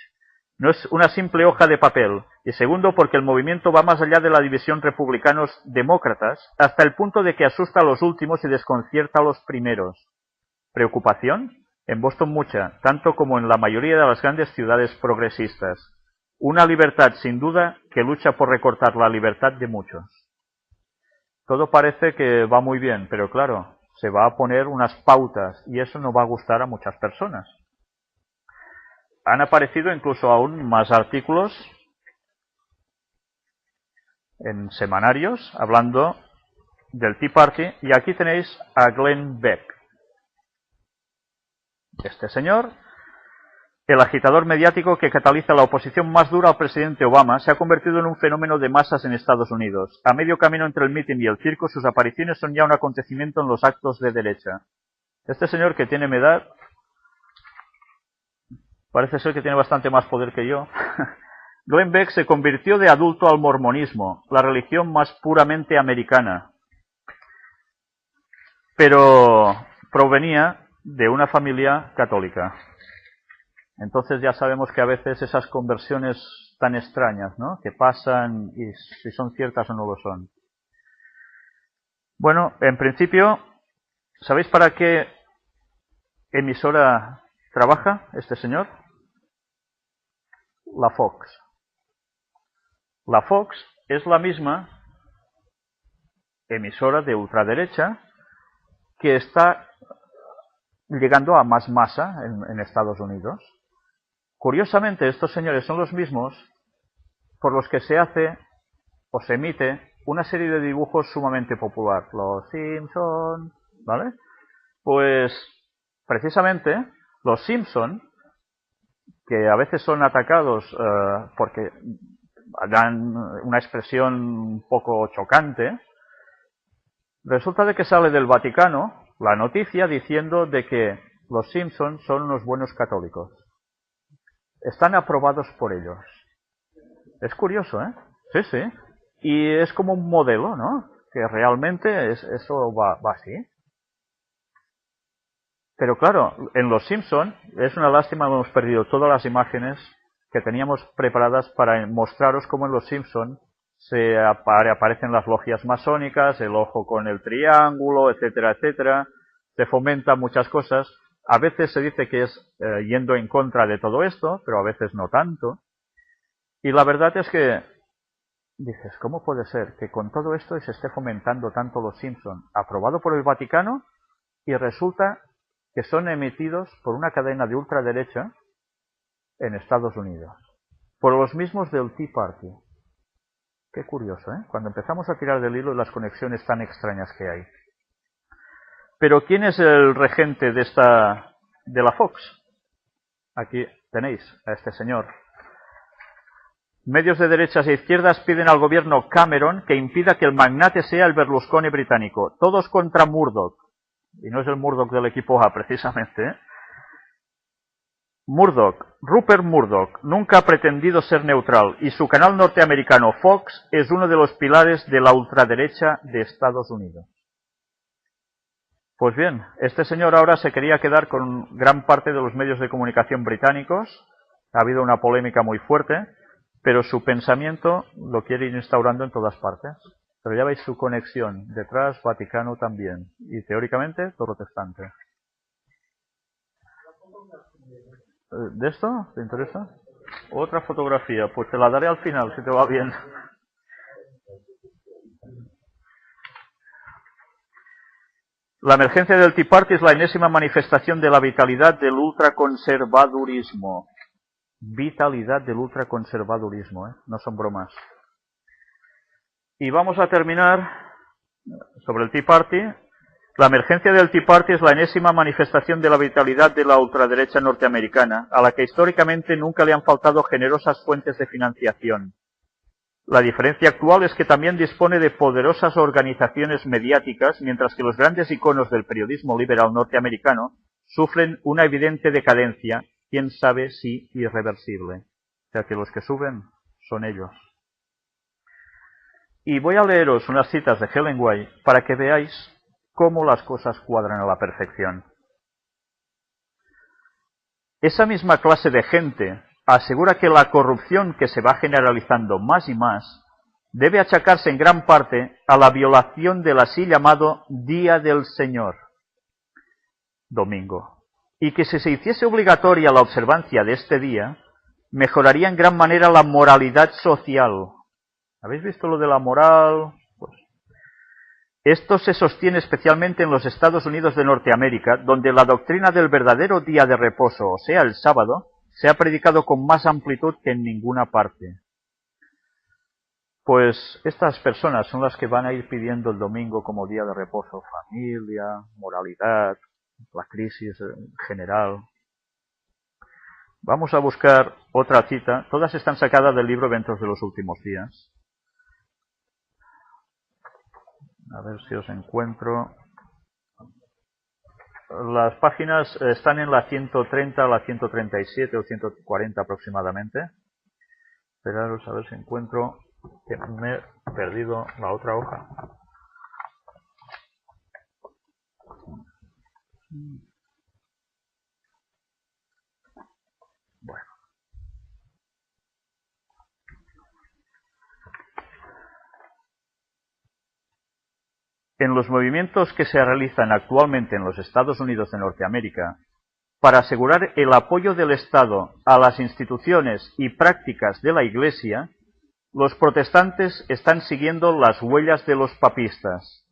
no es una simple hoja de papel. Y segundo porque el movimiento va más allá de la división republicanos-demócratas, hasta el punto de que asusta a los últimos y desconcierta a los primeros. ¿Preocupación? En Boston mucha, tanto como en la mayoría de las grandes ciudades progresistas. Una libertad, sin duda, que lucha por recortar la libertad de muchos. Todo parece que va muy bien, pero claro, se va a poner unas pautas y eso no va a gustar a muchas personas. Han aparecido incluso aún más artículos en semanarios hablando del Tea Party, y aquí tenéis a Glenn Beck. Este señor, el agitador mediático que cataliza la oposición más dura al presidente Obama, se ha convertido en un fenómeno de masas en Estados Unidos. A medio camino entre el mitin y el circo, sus apariciones son ya un acontecimiento en los actos de derecha. Este señor, que tiene mi edad, parece ser que tiene bastante más poder que yo. Glenn Beck se convirtió de adulto al mormonismo, la religión más puramente americana. Pero provenía de una familia católica. Entonces ya sabemos que a veces esas conversiones tan extrañas, ¿no?, que pasan y si son ciertas o no lo son. Bueno, en principio, ¿sabéis para qué emisora trabaja este señor? La Fox. La Fox es la misma emisora de ultraderecha que está llegando a más masa en Estados Unidos. Curiosamente, estos señores son los mismos por los que se hace o se emite una serie de dibujos sumamente popular. Los Simpson, ¿vale? Pues, precisamente, los Simpson, que a veces son atacados porque dan una expresión un poco chocante, resulta de que sale del Vaticano la noticia diciendo de que los Simpson son unos buenos católicos. Están aprobados por ellos. Es curioso, ¿eh? Sí, sí. Y es como un modelo, ¿no? Que realmente eso va así. Pero claro, en Los Simpson es una lástima que hemos perdido todas las imágenes que teníamos preparadas para mostraros cómo en Los Simpson aparecen las logias masónicas, el ojo con el triángulo, etcétera, etcétera. Se fomentan muchas cosas. A veces se dice que es yendo en contra de todo esto, pero a veces no tanto. Y la verdad es que dices, ¿cómo puede ser que con todo esto se esté fomentando tanto Los Simpson, aprobado por el Vaticano, y resulta que son emitidos por una cadena de ultraderecha en Estados Unidos, por los mismos del Tea Party? Qué curioso, ¿eh? Cuando empezamos a tirar del hilo, las conexiones tan extrañas que hay. Pero ¿quién es el regente de la Fox? Aquí tenéis a este señor. Medios de derechas e izquierdas piden al gobierno Cameron que impida que el magnate sea el Berlusconi británico. Todos contra Murdoch. Y no es el Murdoch del equipo A, precisamente, ¿eh? Rupert Murdoch, nunca ha pretendido ser neutral, y su canal norteamericano Fox es uno de los pilares de la ultraderecha de Estados Unidos. Pues bien, este señor ahora se quería quedar con gran parte de los medios de comunicación británicos. Ha habido una polémica muy fuerte, pero su pensamiento lo quiere ir instaurando en todas partes. Pero ya veis su conexión, detrás Vaticano también, y teóricamente protestante. ¿De esto? ¿Te interesa? Otra fotografía, pues te la daré al final, si te va bien. La emergencia del Tea Party es la enésima manifestación de la vitalidad del ultraconservadurismo. Vitalidad del ultraconservadurismo, no son bromas. Y vamos a terminar sobre el Tea Party. La emergencia del Tea Party es la enésima manifestación de la vitalidad de la ultraderecha norteamericana, a la que históricamente nunca le han faltado generosas fuentes de financiación. La diferencia actual es que también dispone de poderosas organizaciones mediáticas, mientras que los grandes iconos del periodismo liberal norteamericano sufren una evidente decadencia, quién sabe si irreversible. O sea que los que suben son ellos. Y voy a leeros unas citas de Helen White para que veáis cómo las cosas cuadran a la perfección. Esa misma clase de gente asegura que la corrupción que se va generalizando más y más debe achacarse en gran parte a la violación del así llamado Día del Señor, domingo, y que si se hiciese obligatoria la observancia de este día, mejoraría en gran manera la moralidad social. ¿Habéis visto lo de la moral? Pues esto se sostiene especialmente en los Estados Unidos de Norteamérica, donde la doctrina del verdadero día de reposo, o sea, el sábado, se ha predicado con más amplitud que en ninguna parte. Pues estas personas son las que van a ir pidiendo el domingo como día de reposo. Familia, moralidad, la crisis general. Vamos a buscar otra cita. Todas están sacadas del libro Eventos de los Últimos Días. A ver si os encuentro. Las páginas están en la 130, la 137 o 140 aproximadamente. Esperaros a ver si encuentro, que me he perdido la otra hoja. Bueno. En los movimientos que se realizan actualmente en los Estados Unidos de Norteamérica, para asegurar el apoyo del Estado a las instituciones y prácticas de la Iglesia, los protestantes están siguiendo las huellas de los papistas.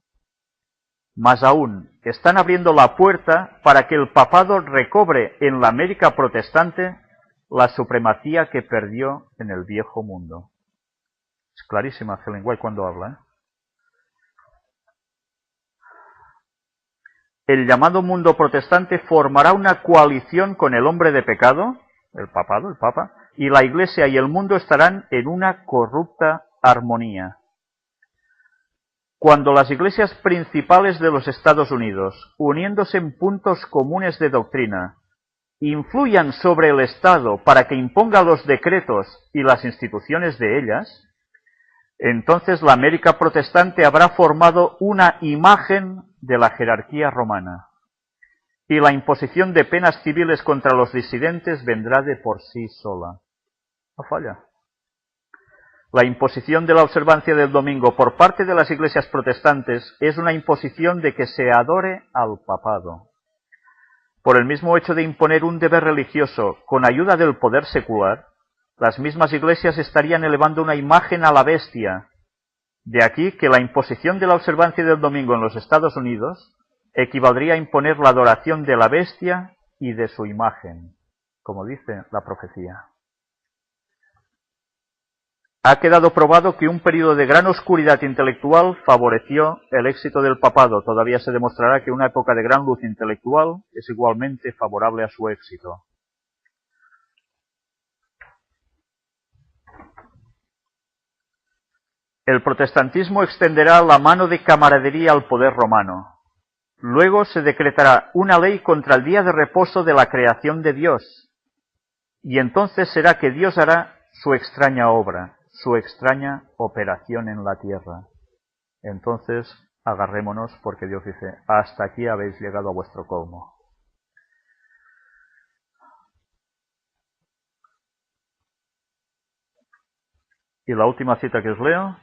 Más aún, están abriendo la puerta para que el papado recobre en la América protestante la supremacía que perdió en el viejo mundo. Es clarísima Helen White cuando habla, ¿eh? El llamado mundo protestante formará una coalición con el hombre de pecado, el papado, el papa, y la Iglesia y el mundo estarán en una corrupta armonía. Cuando las iglesias principales de los Estados Unidos, uniéndose en puntos comunes de doctrina, influyan sobre el Estado para que imponga los decretos y las instituciones de ellas, entonces la América protestante habrá formado una imagen de la jerarquía romana, y la imposición de penas civiles contra los disidentes vendrá de por sí sola. No falla. La imposición de la observancia del domingo por parte de las iglesias protestantes es una imposición de que se adore al papado. Por el mismo hecho de imponer un deber religioso con ayuda del poder secular, las mismas iglesias estarían elevando una imagen a la bestia. De aquí que la imposición de la observancia del domingo en los Estados Unidos equivaldría a imponer la adoración de la bestia y de su imagen, como dice la profecía. Ha quedado probado que un periodo de gran oscuridad intelectual favoreció el éxito del papado. Todavía se demostrará que una época de gran luz intelectual es igualmente favorable a su éxito. El protestantismo extenderá la mano de camaradería al poder romano. Luego se decretará una ley contra el día de reposo de la creación de Dios. Y entonces será que Dios hará su extraña obra, su extraña operación en la tierra. Entonces agarrémonos porque Dios dice, hasta aquí habéis llegado a vuestro colmo. Y la última cita que os leo.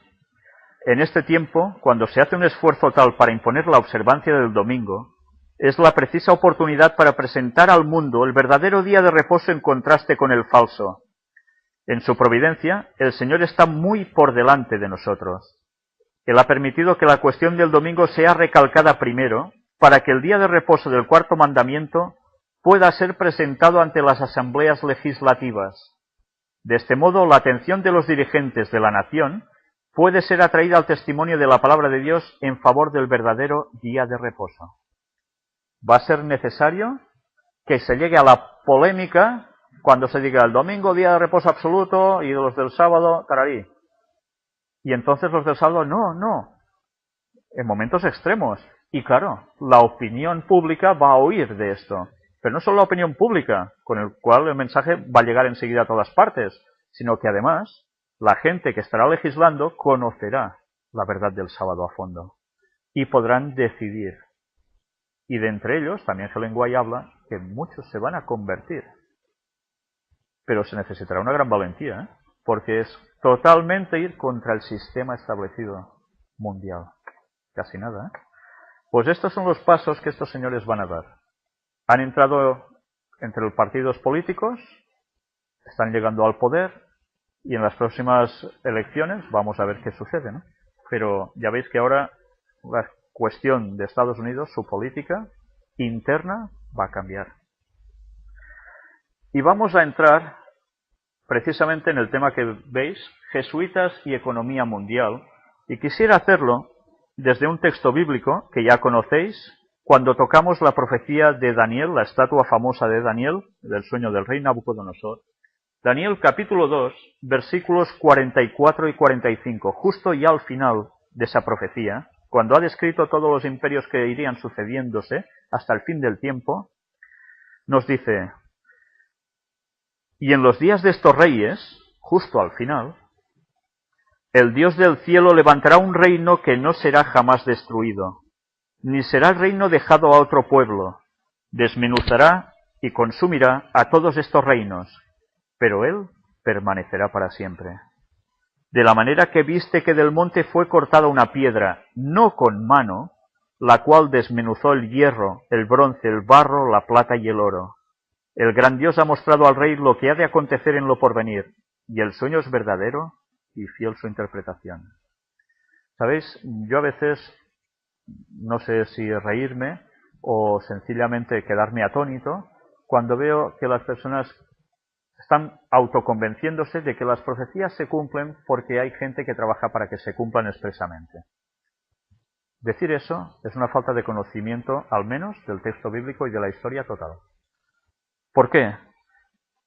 En este tiempo, cuando se hace un esfuerzo tal para imponer la observancia del domingo, Es la precisa oportunidad para presentar al mundo el verdadero día de reposo en contraste con el falso. En su providencia, el Señor está muy por delante de nosotros. Él ha permitido que la cuestión del domingo sea recalcada primero, para que el día de reposo del cuarto mandamiento pueda ser presentado ante las asambleas legislativas. De este modo, la atención de los dirigentes de la nación puede ser atraída al testimonio de la palabra de Dios en favor del verdadero día de reposo. Va a ser necesario que se llegue a la polémica cuando se diga el domingo día de reposo absoluto y los del sábado tararí. Y entonces los del sábado no, en momentos extremos. Y claro, la opinión pública va a oír de esto. Pero no solo la opinión pública, con el cual el mensaje va a llegar enseguida a todas partes, sino que además la gente que estará legislando conocerá la verdad del sábado a fondo y podrán decidir. Y de entre ellos, también Ellen White habla que muchos se van a convertir. Pero se necesitará una gran valentía, porque es totalmente ir contra el sistema establecido mundial. Casi nada, Pues estos son los pasos que estos señores van a dar. Han entrado entre los partidos políticos, están llegando al poder, y en las próximas elecciones vamos a ver qué sucede, Pero ya veis que ahora la cuestión de Estados Unidos, su política interna, va a cambiar. Y vamos a entrar precisamente en el tema que veis, jesuitas y economía mundial, y quisiera hacerlo desde un texto bíblico que ya conocéis, cuando tocamos la profecía de Daniel, la estatua famosa de Daniel, del sueño del rey Nabucodonosor. Daniel capítulo 2, versículos 44 y 45, justo ya al final de esa profecía, cuando ha descrito todos los imperios que irían sucediéndose hasta el fin del tiempo, nos dice: y en los días de estos reyes, justo al final, el Dios del cielo levantará un reino que no será jamás destruido, ni será el reino dejado a otro pueblo. Desmenuzará y consumirá a todos estos reinos, pero él permanecerá para siempre. De la manera que viste que del monte fue cortada una piedra, no con mano, la cual desmenuzó el hierro, el bronce, el barro, la plata y el oro. El gran Dios ha mostrado al rey lo que ha de acontecer en lo porvenir, y el sueño es verdadero y fiel su interpretación. ¿Sabéis? Yo a veces no sé si reírme o sencillamente quedarme atónito cuando veo que las personas están autoconvenciéndose de que las profecías se cumplen porque hay gente que trabaja para que se cumplan expresamente. Decir eso es una falta de conocimiento, al menos, del texto bíblico y de la historia total. ¿Por qué?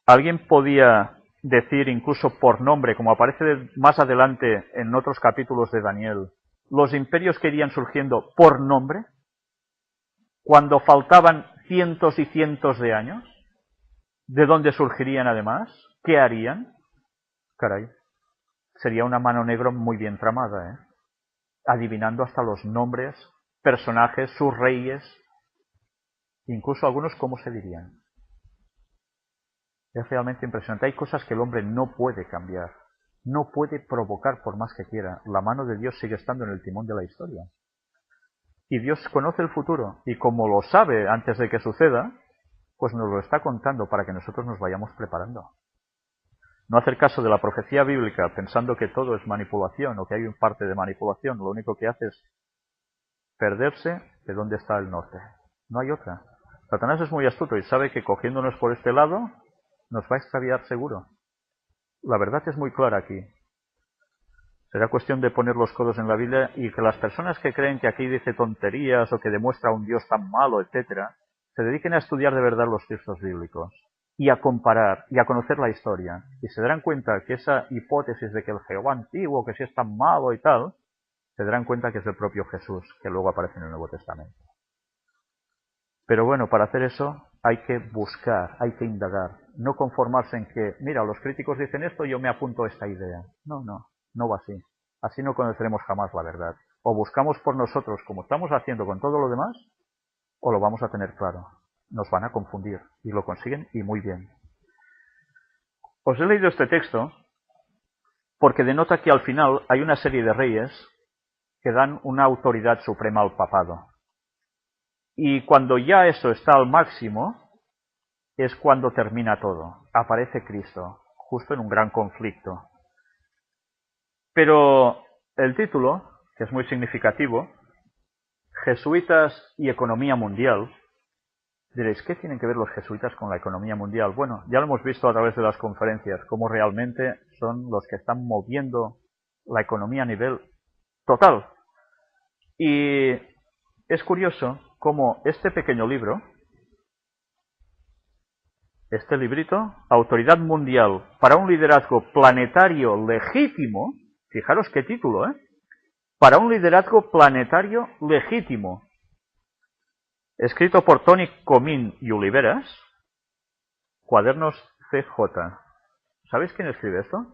Alguien podía decir incluso por nombre, como aparece más adelante en otros capítulos de Daniel, los imperios que irían surgiendo por nombre, cuando faltaban cientos y cientos de años. ¿De dónde surgirían además? ¿Qué harían? Caray, sería una mano negra muy bien tramada, adivinando hasta los nombres, personajes, sus reyes, incluso algunos cómo se dirían. Es realmente impresionante. Hay cosas que el hombre no puede cambiar, no puede provocar por más que quiera. La mano de Dios sigue estando en el timón de la historia. Y Dios conoce el futuro, y como lo sabe antes de que suceda, pues nos lo está contando para que nosotros nos vayamos preparando. No hacer caso de la profecía bíblica pensando que todo es manipulación o que hay un parte de manipulación, lo único que hace es perderse de dónde está el norte. No hay otra. Satanás es muy astuto y sabe que cogiéndonos por este lado nos va a extraviar seguro. La verdad es muy clara aquí. Será cuestión de poner los codos en la Biblia y que las personas que creen que aquí dice tonterías o que demuestra un Dios tan malo, etcétera, se dediquen a estudiar de verdad los textos bíblicos y a comparar y a conocer la historia. Y se darán cuenta que esa hipótesis de que el Jehová antiguo, que si es tan malo y tal, se darán cuenta que es el propio Jesús, que luego aparece en el Nuevo Testamento. Pero bueno, para hacer eso hay que buscar, hay que indagar, no conformarse en que, mira, los críticos dicen esto, yo me apunto a esta idea. No va así. Así no conoceremos jamás la verdad. O buscamos por nosotros, como estamos haciendo con todo lo demás, o lo vamos a tener claro. Nos van a confundir, y lo consiguen, y muy bien. Os he leído este texto porque denota que al final hay una serie de reyes que dan una autoridad suprema al papado. Y cuando ya eso está al máximo, es cuando termina todo. Aparece Cristo, justo en un gran conflicto. Pero el título, que es muy significativo, Jesuitas y economía mundial. Diréis, ¿qué tienen que ver los jesuitas con la economía mundial? Bueno, ya lo hemos visto a través de las conferencias, cómo realmente son los que están moviendo la economía a nivel total. Y es curioso cómo este pequeño libro, este librito, Autoridad Mundial para un liderazgo planetario legítimo, fijaros qué título, para un liderazgo planetario legítimo, escrito por Tony Comín y Oliveras, Cuadernos CJ. ¿Sabéis quién escribe esto?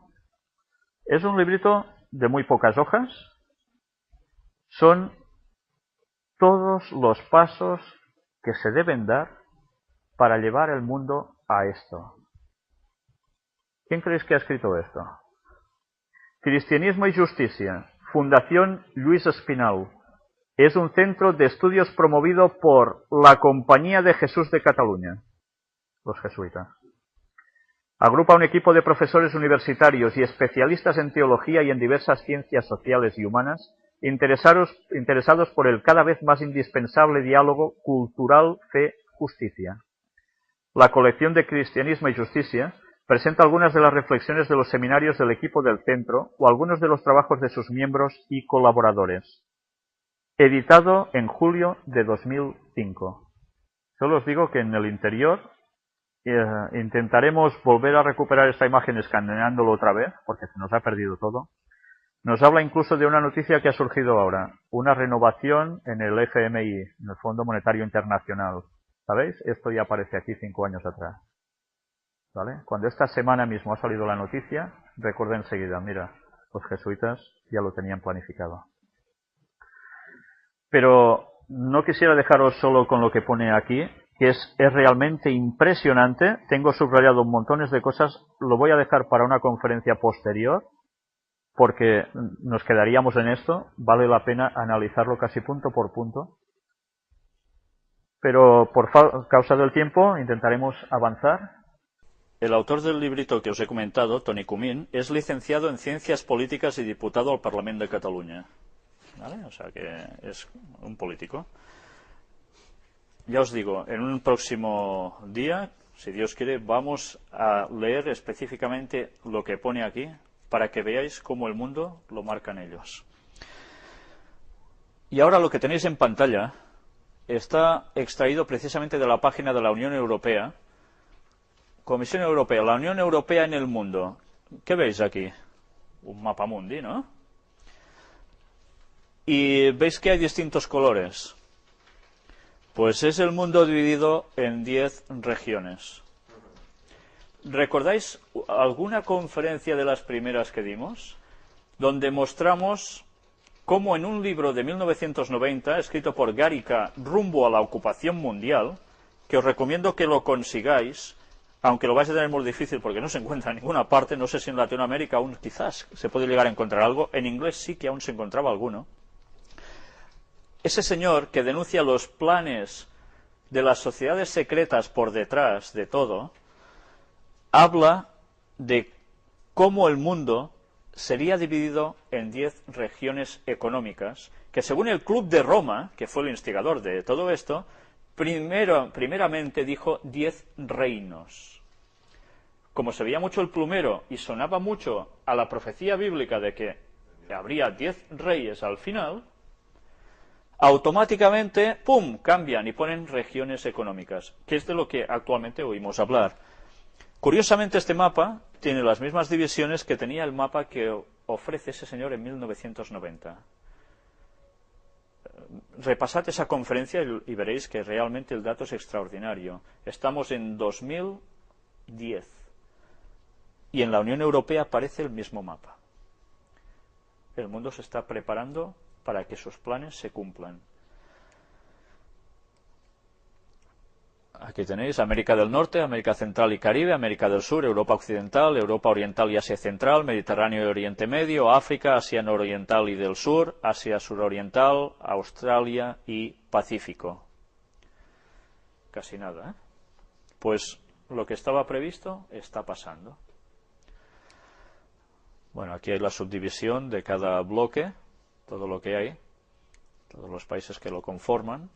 Es un librito de muy pocas hojas. Son todos los pasos que se deben dar para llevar el mundo a esto. ¿Quién creéis que ha escrito esto? Cristianismo y Justicia, Fundación Luis Espinal. Es un centro de estudios promovido por la Compañía de Jesús de Cataluña, los jesuitas. Agrupa un equipo de profesores universitarios y especialistas en teología y en diversas ciencias sociales y humanas, interesados por el cada vez más indispensable diálogo cultural, fe, justicia. La colección de Cristianismo y Justicia presenta algunas de las reflexiones de los seminarios del equipo del centro o algunos de los trabajos de sus miembros y colaboradores. Editado en julio de 2005. Solo os digo que en el interior intentaremos volver a recuperar esta imagen escaneándolo otra vez, porque se nos ha perdido todo. Nos habla incluso de una noticia que ha surgido ahora, una renovación en el FMI, en el Fondo Monetario Internacional. ¿Sabéis? Esto ya aparece aquí 5 años atrás. ¿Vale? Cuando esta semana mismo ha salido la noticia, recuerda enseguida, mira, los jesuitas ya lo tenían planificado. Pero no quisiera dejaros solo con lo que pone aquí, que es realmente impresionante. Tengo subrayado montones de cosas, lo voy a dejar para una conferencia posterior, porque nos quedaríamos en esto, vale la pena analizarlo casi punto por punto. Pero por causa del tiempo intentaremos avanzar. El autor del librito que os he comentado, Tony Comín, es licenciado en Ciencias Políticas y diputado al Parlamento de Cataluña. ¿Vale? O sea que es un político. Ya os digo, en un próximo día, si Dios quiere, vamos a leer específicamente lo que pone aquí para que veáis cómo el mundo lo marcan ellos. Y ahora lo que tenéis en pantalla está extraído precisamente de la página de la Unión Europea. Comisión Europea, la Unión Europea en el mundo. ¿Qué veis aquí? Un mapa mundi, ¿no? Y veis que hay distintos colores. Pues es el mundo dividido en 10 regiones. ¿Recordáis alguna conferencia de las primeras que dimos? Donde mostramos cómo en un libro de 1990, escrito por Gaриca, Rumbo a la ocupación mundial, que os recomiendo que lo consigáis, aunque lo vais a tener muy difícil porque no se encuentra en ninguna parte, no sé si en Latinoamérica aún quizás se puede llegar a encontrar algo, en inglés sí que aún se encontraba alguno. Ese señor que denuncia los planes de las sociedades secretas por detrás de todo, habla de cómo el mundo sería dividido en 10 regiones económicas, que según el Club de Roma, que fue el instigador de todo esto, primeramente dijo 10 reinos. Como se veía mucho el plumero y sonaba mucho a la profecía bíblica de que habría 10 reyes al final, automáticamente, ¡pum!, cambian y ponen regiones económicas, que es de lo que actualmente oímos hablar. Curiosamente, este mapa tiene las mismas divisiones que tenía el mapa que ofrece ese señor en 1990. Repasad esa conferencia y veréis que realmente el dato es extraordinario. Estamos en 2010 y en la Unión Europea aparece el mismo mapa. El mundo se está preparando para que sus planes se cumplan. Aquí tenéis América del Norte, América Central y Caribe, América del Sur, Europa Occidental, Europa Oriental y Asia Central, Mediterráneo y Oriente Medio, África, Asia Nororiental y del Sur, Asia Suroriental, Australia y Pacífico. casi nada, ¿eh? Pues lo que estaba previsto está pasando. Bueno, aquí hay la subdivisión de cada bloque, todo lo que hay, todos los países que lo conforman.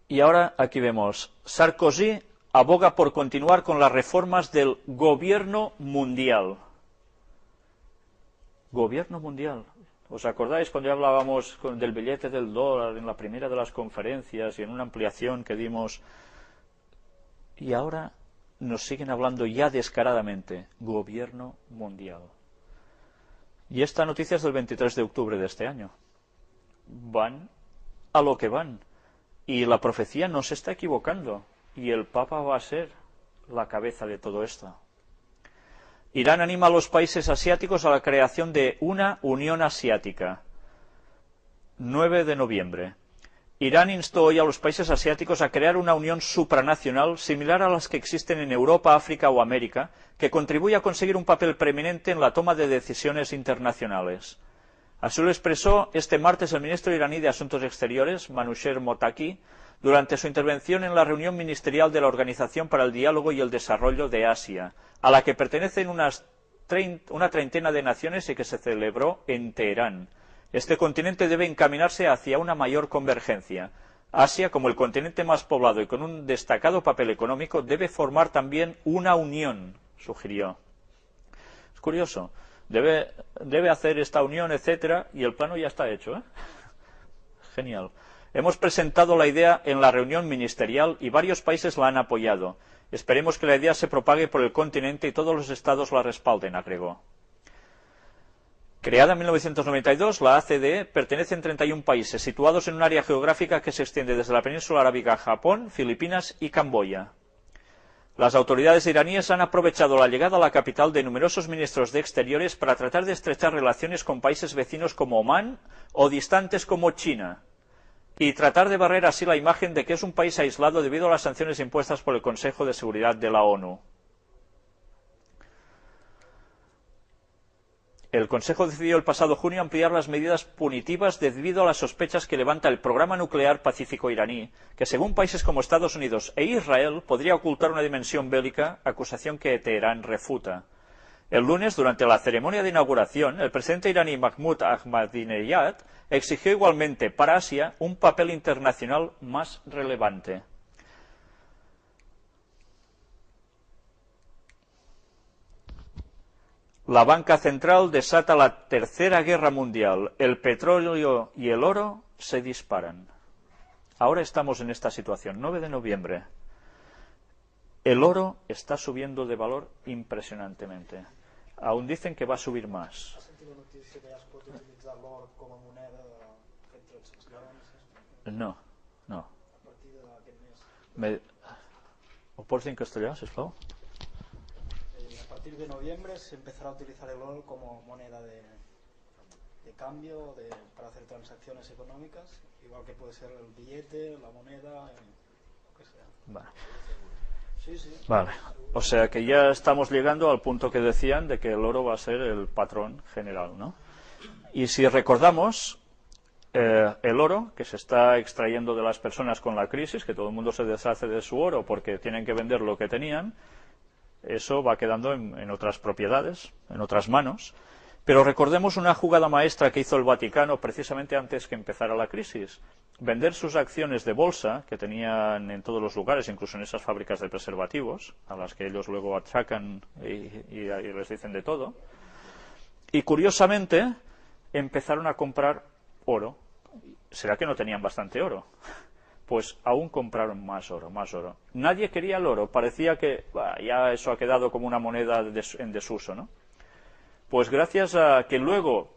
Y ahora aquí vemos, Sarkozy aboga por continuar con las reformas del gobierno mundial. Gobierno mundial. ¿Os acordáis cuando ya hablábamos del billete del dólar en la primera de las conferencias y en una ampliación que dimos? Y ahora nos siguen hablando ya descaradamente, gobierno mundial. Y esta noticia es del 23 de octubre de este año. Van a lo que van. Y la profecía no se está equivocando. Y el Papa va a ser la cabeza de todo esto. Irán anima a los países asiáticos a la creación de una Unión Asiática. 9 de noviembre. Irán instó hoy a los países asiáticos a crear una unión supranacional similar a las que existen en Europa, África o América, que contribuya a conseguir un papel preeminente en la toma de decisiones internacionales. Así lo expresó este martes el ministro iraní de Asuntos Exteriores, Manouchehr Mottaki, durante su intervención en la reunión ministerial de la Organización para el Diálogo y el Desarrollo de Asia, a la que pertenecen una treintena de naciones y que se celebró en Teherán. Este continente debe encaminarse hacia una mayor convergencia. Asia, como el continente más poblado y con un destacado papel económico, debe formar también una unión, sugirió. Es curioso. Debe hacer esta unión, etcétera, y el plano ya está hecho, ¿eh? Genial. Hemos presentado la idea en la reunión ministerial y varios países la han apoyado. Esperemos que la idea se propague por el continente y todos los estados la respalden, agregó. Creada en 1992, la ACDE pertenece a 31 países, situados en un área geográfica que se extiende desde la península arábiga a Japón, Filipinas y Camboya. Las autoridades iraníes han aprovechado la llegada a la capital de numerosos ministros de Exteriores para tratar de estrechar relaciones con países vecinos como Omán o distantes como China, y tratar de barrer así la imagen de que es un país aislado debido a las sanciones impuestas por el Consejo de Seguridad de la ONU. El Consejo decidió el pasado junio ampliar las medidas punitivas debido a las sospechas que levanta el programa nuclear pacífico iraní, que según países como Estados Unidos e Israel podría ocultar una dimensión bélica, acusación que Teherán refuta. El lunes, durante la ceremonia de inauguración, el presidente iraní Mahmoud Ahmadinejad exigió igualmente para Asia un papel internacional más relevante. La banca central desata la Tercera Guerra Mundial. El petróleo y el oro se disparan. Ahora estamos en esta situación, 9 de noviembre. El oro está subiendo de valor impresionantemente. Aún dicen que va a subir más. ¿Has sentido noticia que ya se puede utilizar el oro como moneda entre els ciutadans? No, no. A partir d'aquest mes. Ho pots dir en castellà, sisplau? A partir de noviembre se empezará a utilizar el oro como moneda de cambio para hacer transacciones económicas, igual que puede ser el billete, la moneda, lo que sea. Vale. Sí, sí. Vale. O sea que ya estamos llegando al punto que decían de que el oro va a ser el patrón general, ¿no? Y si recordamos, el oro que se está extrayendo de las personas con la crisis, que todo el mundo se deshace de su oro porque tienen que vender lo que tenían, eso va quedando en otras propiedades, en otras manos. Pero recordemos una jugada maestra que hizo el Vaticano precisamente antes que empezara la crisis. Vender sus acciones de bolsa, que tenían en todos los lugares, incluso en esas fábricas de preservativos, a las que ellos luego achacan y les dicen de todo. Y curiosamente, empezaron a comprar oro. ¿Será que no tenían bastante oro? Pues aún compraron más oro, más oro. Nadie quería el oro, parecía que ya eso ha quedado como una moneda en desuso, ¿no? Pues gracias a que luego,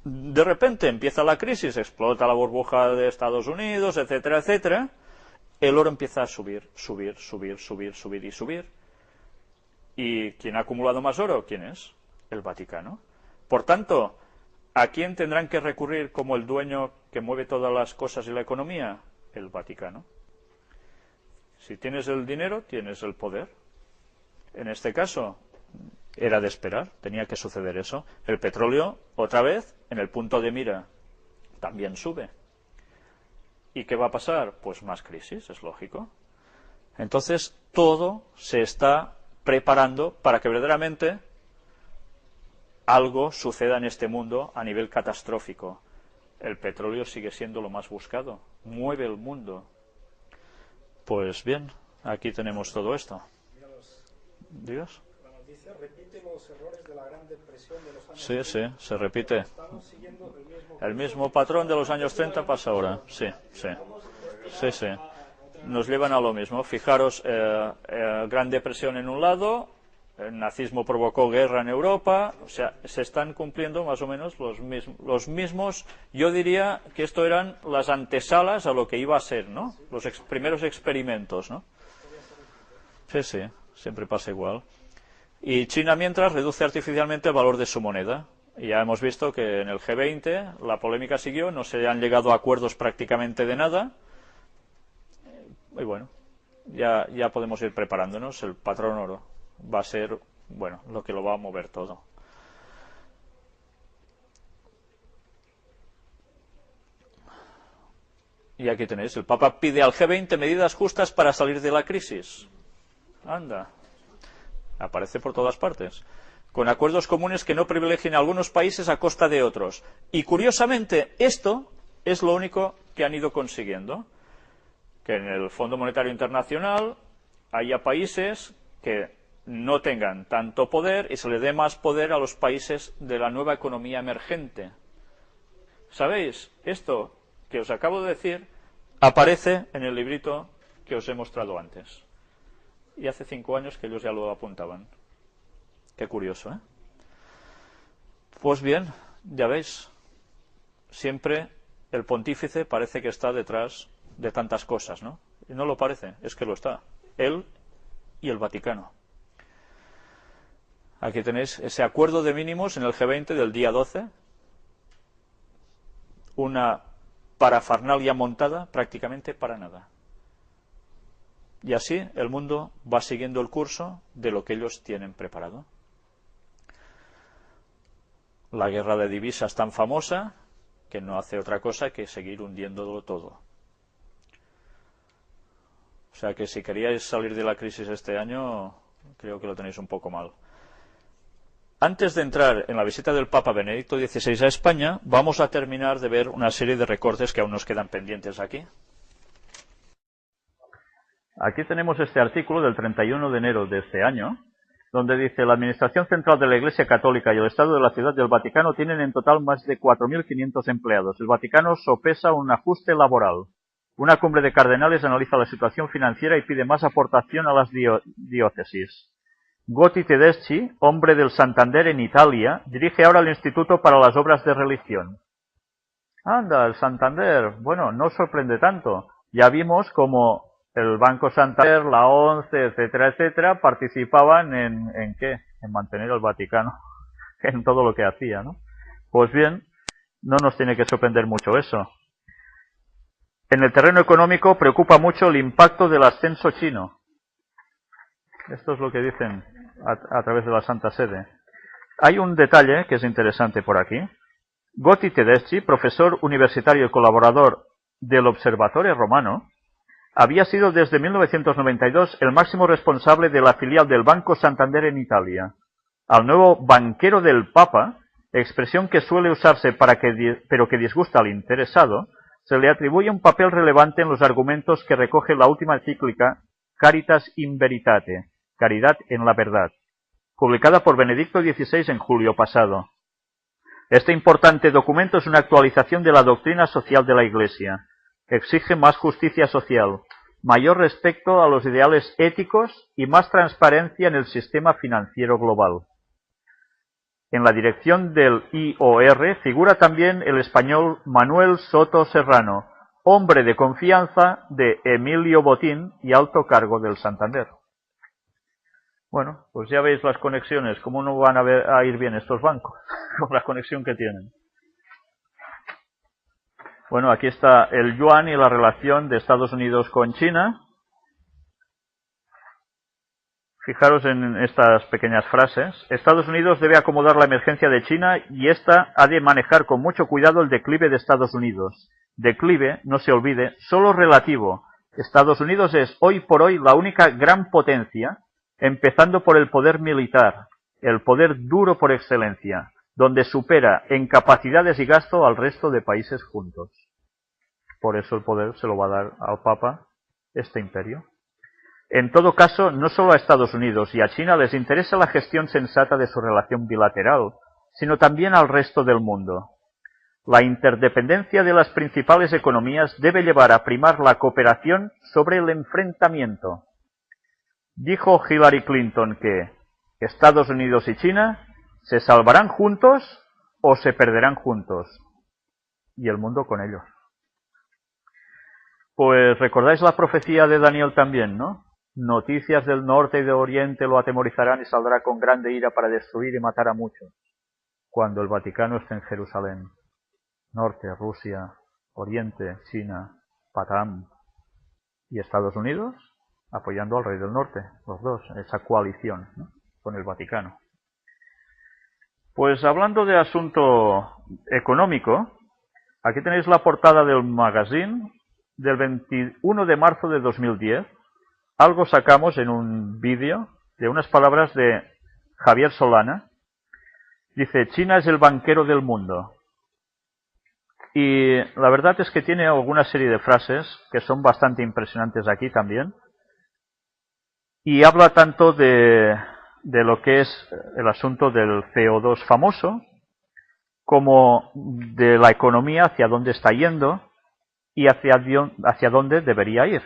de repente empieza la crisis, explota la burbuja de Estados Unidos, etcétera, etcétera, el oro empieza a subir, subir, subir, subir, subir y subir. ¿Y quién ha acumulado más oro? ¿Quién es? El Vaticano. Por tanto, ¿a quién tendrán que recurrir como el dueño que mueve todas las cosas y la economía? El Vaticano. Si tienes el dinero, tienes el poder. En este caso, era de esperar, tenía que suceder eso. El petróleo, otra vez, en el punto de mira, también sube. ¿Y qué va a pasar? Pues más crisis, es lógico. Entonces, todo se está preparando para que verdaderamente algo suceda en este mundo a nivel catastrófico. El petróleo sigue siendo lo más buscado, mueve el mundo. Pues bien, aquí tenemos todo esto. ¿Dios? La noticia repite los errores de la Gran Depresión de los años Sí, 30. sí, se repite. Estamos siguiendo El mismo patrón de los años 30 pasa ahora. Sí, sí. Sí, sí. Nos llevan a lo mismo. Fijaros, Gran Depresión en un lado, el nazismo provocó guerra en Europa, o sea, se están cumpliendo más o menos los mismos, yo diría que esto eran las antesalas a lo que iba a ser, ¿no? Los primeros experimentos, ¿no? Sí, sí, siempre pasa igual. Y China, mientras, reduce artificialmente el valor de su moneda. Y ya hemos visto que en el G20 la polémica siguió, no se han llegado a acuerdos prácticamente de nada. Y bueno, ya podemos ir preparándonos. El patrón oro va a ser, bueno, lo que lo va a mover todo. Y aquí tenéis, el Papa pide al G20 medidas justas para salir de la crisis. Anda, aparece por todas partes. Con acuerdos comunes que no privilegien a algunos países a costa de otros. Y curiosamente, esto es lo único que han ido consiguiendo. Que en el Fondo Monetario Internacional haya países que no tengan tanto poder y se le dé más poder a los países de la nueva economía emergente. ¿Sabéis? Esto que os acabo de decir aparece en el librito que os he mostrado antes. Y hace 5 años que ellos ya lo apuntaban. Qué curioso, ¿eh? Pues bien, ya veis, siempre el pontífice parece que está detrás de tantas cosas, ¿no? Y no lo parece, es que lo está. Él y el Vaticano. Aquí tenéis ese acuerdo de mínimos en el G20 del día 12. Una parafernalia montada prácticamente para nada. Y así el mundo va siguiendo el curso de lo que ellos tienen preparado. La guerra de divisas tan famosa que no hace otra cosa que seguir hundiéndolo todo. O sea que si queríais salir de la crisis este año, creo que lo tenéis un poco mal. Antes de entrar en la visita del Papa Benedicto XVI a España, vamos a terminar de ver una serie de recortes que aún nos quedan pendientes aquí. Aquí tenemos este artículo del 31 de enero de este año, donde dice: la Administración Central de la Iglesia Católica y el Estado de la Ciudad del Vaticano tienen en total más de 4.500 empleados. El Vaticano sopesa un ajuste laboral. Una cumbre de cardenales analiza la situación financiera y pide más aportación a las diócesis. Gotti Tedeschi, hombre del Santander en Italia, dirige ahora el Instituto para las Obras de Religión. Anda, el Santander. Bueno, no sorprende tanto. Ya vimos como el Banco Santander, la ONCE, etcétera, etcétera, participaban ¿en qué? En mantener al Vaticano en todo lo que hacía, ¿no? Pues bien, no nos tiene que sorprender mucho eso. En el terreno económico preocupa mucho el impacto del ascenso chino. Esto es lo que dicen a través de la Santa Sede. Hay un detalle que es interesante por aquí. Gotti Tedeschi, profesor universitario y colaborador del Observatorio Romano, había sido desde 1992 el máximo responsable de la filial del Banco Santander en Italia. Al nuevo banquero del Papa, expresión que suele usarse pero que disgusta al interesado, se le atribuye un papel relevante en los argumentos que recoge la última encíclica Caritas in Veritate, Caridad en la Verdad, publicada por Benedicto XVI en julio pasado. Este importante documento es una actualización de la doctrina social de la Iglesia. Exige más justicia social, mayor respeto a los ideales éticos y más transparencia en el sistema financiero global. En la dirección del IOR figura también el español Manuel Soto Serrano, hombre de confianza de Emilio Botín y alto cargo del Santander. Bueno, pues ya veis las conexiones, cómo no van a ir bien estos bancos, con la conexión que tienen. Bueno, aquí está el yuan y la relación de Estados Unidos con China. Fijaros en estas pequeñas frases. Estados Unidos debe acomodar la emergencia de China y ésta ha de manejar con mucho cuidado el declive de Estados Unidos. declive, no se olvide, solo relativo. Estados Unidos es hoy por hoy la única gran potencia, empezando por el poder militar, el poder duro por excelencia, donde supera en capacidades y gasto al resto de países juntos. Por eso el poder se lo va a dar al Papa este imperio. En todo caso, no solo a Estados Unidos y a China les interesa la gestión sensata de su relación bilateral, sino también al resto del mundo. La interdependencia de las principales economías debe llevar a primar la cooperación sobre el enfrentamiento. Dijo Hillary Clinton que Estados Unidos y China se salvarán juntos o se perderán juntos. Y el mundo con ellos. Pues recordáis la profecía de Daniel también, ¿no? Noticias del norte y de oriente lo atemorizarán y saldrá con grande ira para destruir y matar a muchos. Cuando el Vaticano esté en Jerusalén. Norte, Rusia, Oriente, China, Patán y Estados Unidos apoyando al rey del norte, los dos, esa coalición, ¿no?, con el Vaticano. Pues hablando de asunto económico, aquí tenéis la portada del magazine del 21 de marzo de 2010. Algo sacamos en un vídeo de unas palabras de Javier Solana. Dice, China es el banquero del mundo. Y la verdad es que tiene alguna serie de frases que son bastante impresionantes aquí también. Y habla tanto de lo que es el asunto del CO2 famoso, como de la economía, hacia dónde está yendo y hacia dónde debería ir.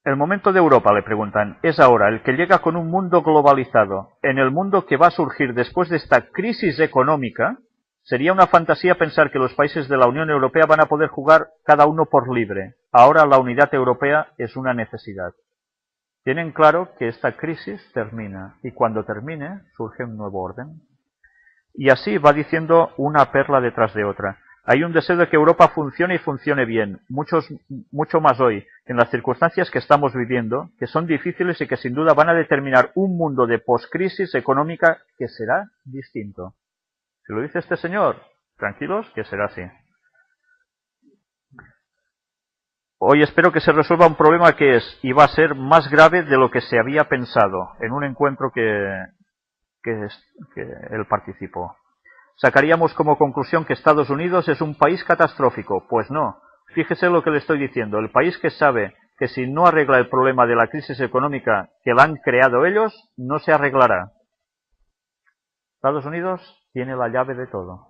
El momento de Europa, le preguntan, es ahora el que llega con un mundo globalizado. En el mundo que va a surgir después de esta crisis económica, sería una fantasía pensar que los países de la Unión Europea van a poder jugar cada uno por libre. Ahora la unidad europea es una necesidad. Tienen claro que esta crisis termina y cuando termine surge un nuevo orden. Y así va diciendo una perla detrás de otra. Hay un deseo de que Europa funcione y funcione bien, mucho más hoy, en las circunstancias que estamos viviendo, que son difíciles y que sin duda van a determinar un mundo de poscrisis económica que será distinto. Si lo dice este señor, tranquilos, que será así. Hoy espero que se resuelva un problema que es y va a ser más grave de lo que se había pensado en un encuentro que él participó. Sacaríamos como conclusión que Estados Unidos es un país catastrófico. Pues no. Fíjese lo que le estoy diciendo. El país que sabe que si no arregla el problema de la crisis económica que la han creado ellos, no se arreglará. Estados Unidos tiene la llave de todo.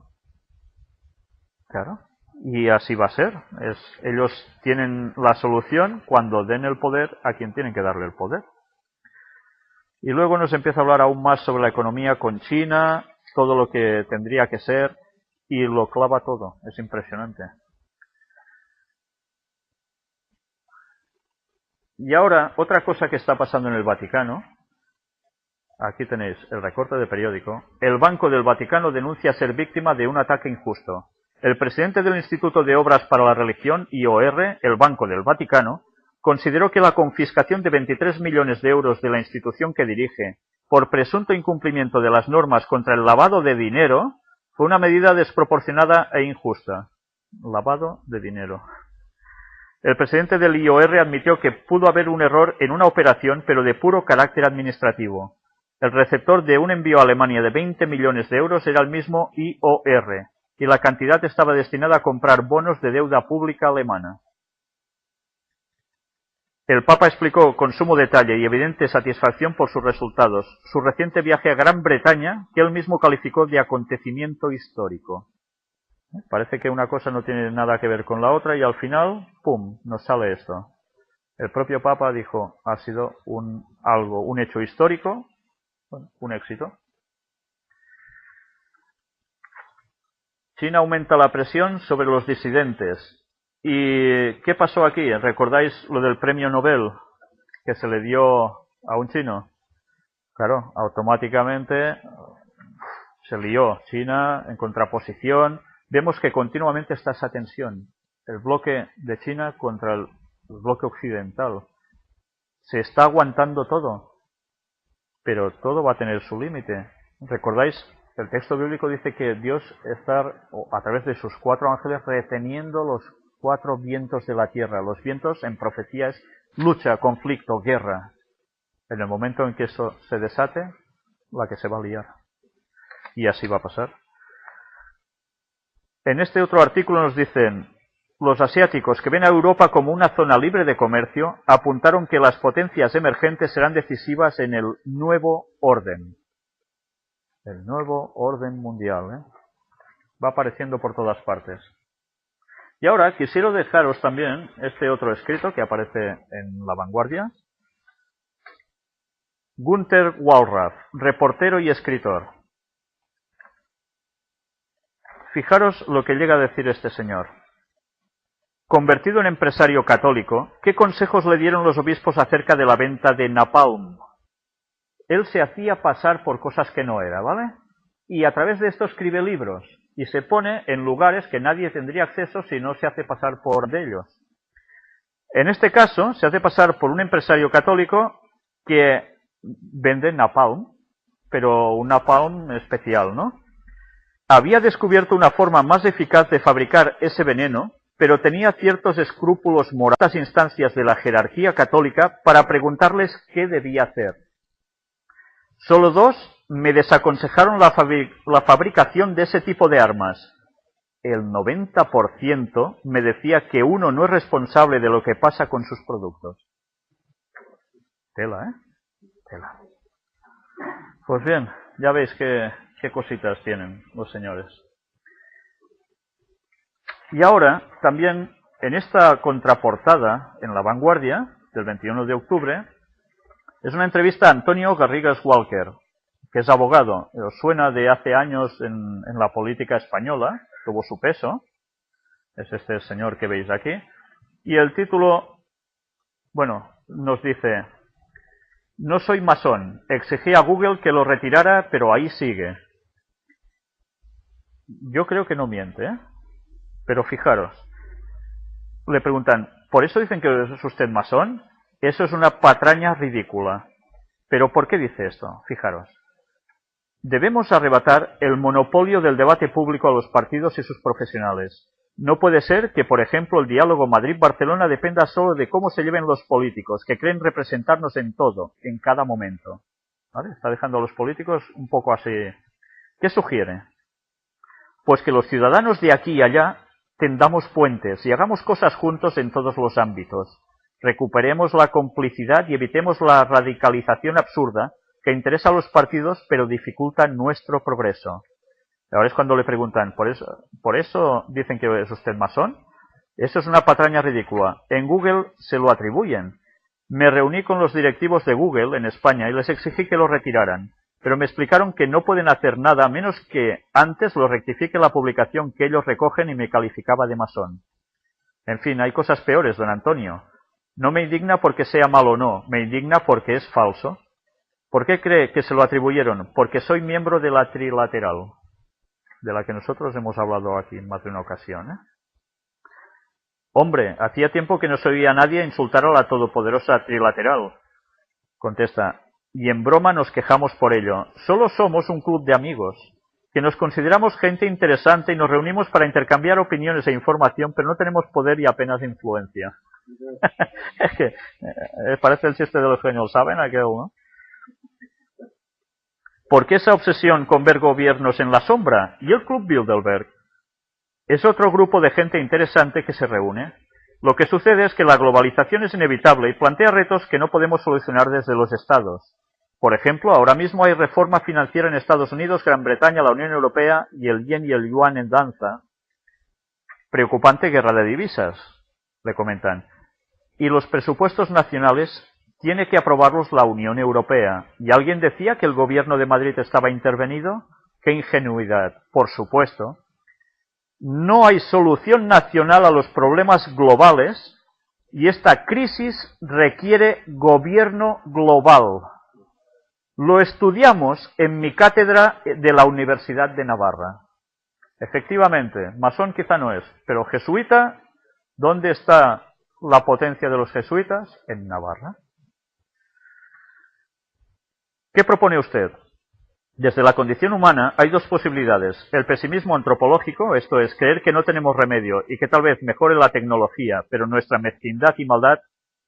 Claro. Y así va a ser. Ellos tienen la solución cuando den el poder a quien tienen que darle el poder. Y luego nos empieza a hablar aún más sobre la economía con China, todo lo que tendría que ser, y lo clava todo. Es impresionante. Y ahora, otra cosa que está pasando en el Vaticano, aquí tenéis el recorte de periódico, el Banco del Vaticano denuncia ser víctima de un ataque injusto. El presidente del Instituto de Obras para la Religión, IOR, el Banco del Vaticano, consideró que la confiscación de 23 millones de euros de la institución que dirige por presunto incumplimiento de las normas contra el lavado de dinero fue una medida desproporcionada e injusta. Lavado de dinero. El presidente del IOR admitió que pudo haber un error en una operación, pero de puro carácter administrativo. El receptor de un envío a Alemania de 20 millones de euros era el mismo IOR, y la cantidad estaba destinada a comprar bonos de deuda pública alemana. El Papa explicó con sumo detalle y evidente satisfacción por sus resultados su reciente viaje a Gran Bretaña, que él mismo calificó de acontecimiento histórico. Parece que una cosa no tiene nada que ver con la otra y al final, ¡pum!, nos sale esto. El propio Papa dijo, ha sido un hecho histórico, bueno, un éxito. China aumenta la presión sobre los disidentes. ¿Y qué pasó aquí? ¿Recordáis lo del premio Nobel que se le dio a un chino? Claro, automáticamente se lió China en contraposición. Vemos que continuamente está esa tensión. El bloque de China contra el bloque occidental. Se está aguantando todo. Pero todo va a tener su límite. ¿Recordáis El texto bíblico dice que Dios está, a través de sus 4 ángeles, reteniendo los 4 vientos de la tierra. Los vientos en profecía es lucha, conflicto, guerra. En el momento en que eso se desate, la que se va a liar. Y así va a pasar. En este otro artículo nos dicen: los asiáticos, que ven a Europa como una zona libre de comercio, apuntaron que las potencias emergentes serán decisivas en el nuevo orden. El nuevo orden mundial, va apareciendo por todas partes. Y ahora quisiera dejaros también este otro escrito que aparece en La Vanguardia. Günther Wallraff, reportero y escritor. Fijaros lo que llega a decir este señor. Convertido en empresario católico, ¿qué consejos le dieron los obispos acerca de la venta de napalm? Él se hacía pasar por cosas que no era, ¿vale? Y a través de esto escribe libros y se pone en lugares que nadie tendría acceso si no se hace pasar por ellos. En este caso, se hace pasar por un empresario católico que vende napalm, pero un napalm especial, ¿no? Había descubierto una forma más eficaz de fabricar ese veneno, pero tenía ciertos escrúpulos morales a las instancias de la jerarquía católica para preguntarles qué debía hacer. Solo 2 me desaconsejaron la fabricación de ese tipo de armas. El 90% me decía que uno no es responsable de lo que pasa con sus productos. Tela, Tela. Pues bien, ya veis qué cositas tienen los señores. Y ahora, también, en esta contraportada, en La Vanguardia, del 21 de octubre, es una entrevista a Antonio Garrigues Walker, que es abogado. Os suena de hace años en la política española, tuvo su peso. Es este señor que veis aquí. Y el título, bueno, nos dice: no soy masón, exigí a Google que lo retirara, pero ahí sigue. Yo creo que no miente, Pero fijaros, le preguntan: ¿por eso dicen que es usted masón? Eso es una patraña ridícula. ¿Pero por qué dice esto? Fijaros. Debemos arrebatar el monopolio del debate público a los partidos y sus profesionales. No puede ser que, por ejemplo, el diálogo Madrid-Barcelona dependa solo de cómo se lleven los políticos, que creen representarnos en todo, en cada momento. ¿Vale? Está dejando a los políticos un poco así. ¿Qué sugiere? Pues que los ciudadanos de aquí y allá tendamos puentes y hagamos cosas juntos en todos los ámbitos. Recuperemos la complicidad y evitemos la radicalización absurda que interesa a los partidos pero dificulta nuestro progreso. Ahora es cuando le preguntan: ¿por eso dicen que es usted masón? Eso es una patraña ridícula. En Google se lo atribuyen. Me reuní con los directivos de Google en España y les exigí que lo retiraran, pero me explicaron que no pueden hacer nada a menos que antes lo rectifique la publicación que ellos recogen y me calificaba de masón. En fin, hay cosas peores, don Antonio. No me indigna porque sea malo o no, me indigna porque es falso. ¿Por qué cree que se lo atribuyeron? Porque soy miembro de la Trilateral, de la que nosotros hemos hablado aquí en más de una ocasión. Hombre, hacía tiempo que no se oía a nadie insultar a la todopoderosa Trilateral. Contesta: y en broma nos quejamos por ello. Solo somos un club de amigos, que nos consideramos gente interesante y nos reunimos para intercambiar opiniones e información, pero no tenemos poder y apenas influencia. Es que parece el chiste de los genios, ¿saben aquel, no? ¿Por qué esa obsesión con ver gobiernos en la sombra? ¿Y el Club Bilderberg? Es otro grupo de gente interesante que se reúne. Lo que sucede es que la globalización es inevitable y plantea retos que no podemos solucionar desde los estados. Por ejemplo, ahora mismo hay reforma financiera en Estados Unidos, Gran Bretaña, la Unión Europea y el yen y el yuan en danza. Preocupante guerra de divisas, le comentan. Y los presupuestos nacionales tiene que aprobarlos la Unión Europea. ¿Y alguien decía que el gobierno de Madrid estaba intervenido? ¡Qué ingenuidad! Por supuesto. No hay solución nacional a los problemas globales y esta crisis requiere gobierno global. Lo estudiamos en mi cátedra de la Universidad de Navarra. Efectivamente, masón quizá no es, pero jesuita, ¿dónde está la potencia de los jesuitas? En Navarra. ¿Qué propone usted? Desde la condición humana hay dos posibilidades. El pesimismo antropológico, esto es, creer que no tenemos remedio y que tal vez mejore la tecnología, pero nuestra mezquindad y maldad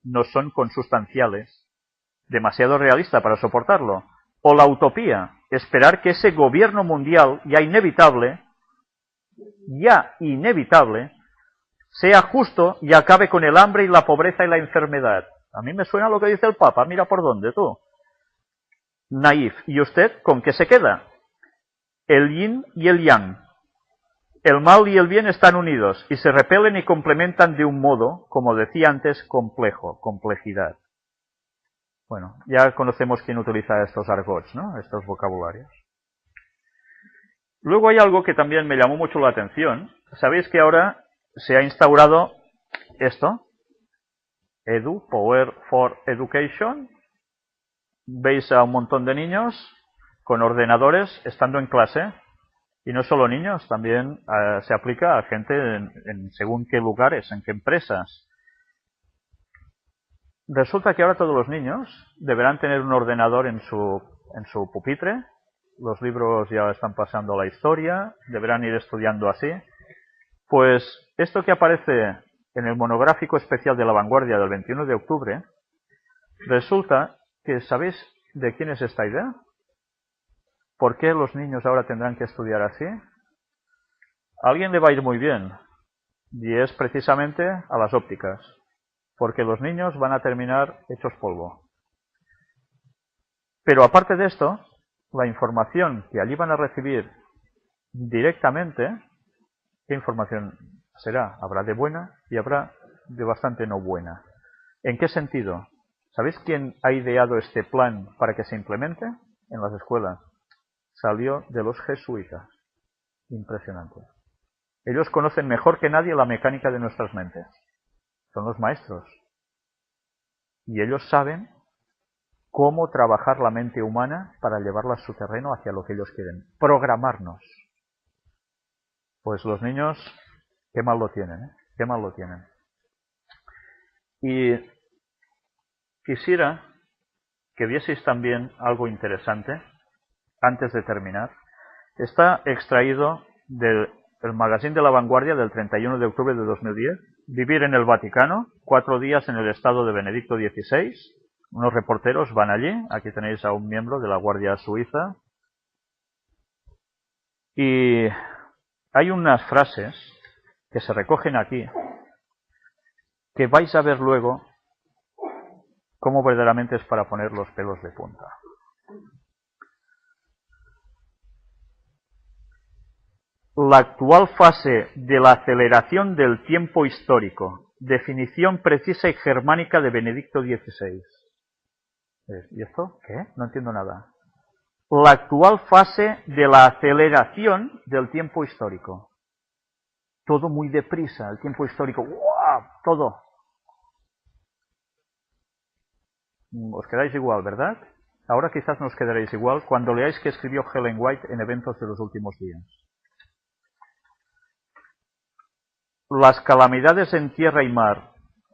no son consustanciales, demasiado realista para soportarlo. O la utopía, esperar que ese gobierno mundial ya inevitable, sea justo y acabe con el hambre y la pobreza y la enfermedad. A mí me suena lo que dice el Papa, mira por dónde tú. Naif. ¿Y usted con qué se queda? El yin y el yang. El mal y el bien están unidos y se repelen y complementan de un modo, como decía antes, complejo, complejidad. Bueno, ya conocemos quién utiliza estos argots, ¿no? Estos vocabularios. Luego hay algo que también me llamó mucho la atención. ¿Sabéis que ahora se ha instaurado esto? Edu, Power for Education. Veis a un montón de niños con ordenadores estando en clase. Y no solo niños, también se aplica a gente en según qué lugares, en qué empresas. Resulta que ahora todos los niños deberán tener un ordenador en su pupitre. Los libros ya están pasando a la historia, deberán ir estudiando así. Pues esto que aparece en el monográfico especial de La Vanguardia del 21 de octubre, resulta que, ¿sabéis de quién es esta idea? ¿Por qué los niños ahora tendrán que estudiar así? A alguien le va a ir muy bien, y es precisamente a las ópticas, porque los niños van a terminar hechos polvo. Pero aparte de esto, la información que allí van a recibir directamente, ¿qué información será? Habrá de buena y habrá de bastante no buena. ¿En qué sentido? ¿Sabéis quién ha ideado este plan para que se implemente en las escuelas? Salió de los jesuitas. Impresionante. Ellos conocen mejor que nadie la mecánica de nuestras mentes. Son los maestros. Y ellos saben cómo trabajar la mente humana para llevarla a su terreno hacia lo que ellos quieren. Programarnos. Pues los niños, qué mal lo tienen, ¿eh? Qué mal lo tienen. Y quisiera que vieseis también algo interesante antes de terminar. Está extraído del magazine de La Vanguardia del 31 de octubre de 2010. Vivir en el Vaticano, 4 días en el estado de Benedicto XVI. Unos reporteros van allí. Aquí tenéis a un miembro de la Guardia Suiza. Y hay unas frases que se recogen aquí que vais a ver luego cómo verdaderamente es para poner los pelos de punta. La actual fase de la aceleración del tiempo histórico. Definición precisa y germánica de Benedicto XVI. ¿Y esto? ¿Qué? No entiendo nada. La actual fase de la aceleración del tiempo histórico. Todo muy deprisa, el tiempo histórico. ¡Wow! Todo. Os quedáis igual, ¿verdad? Ahora quizás no os quedaréis igual cuando leáis que escribió Ellen White en Eventos de los Últimos Días. Las calamidades en tierra y mar,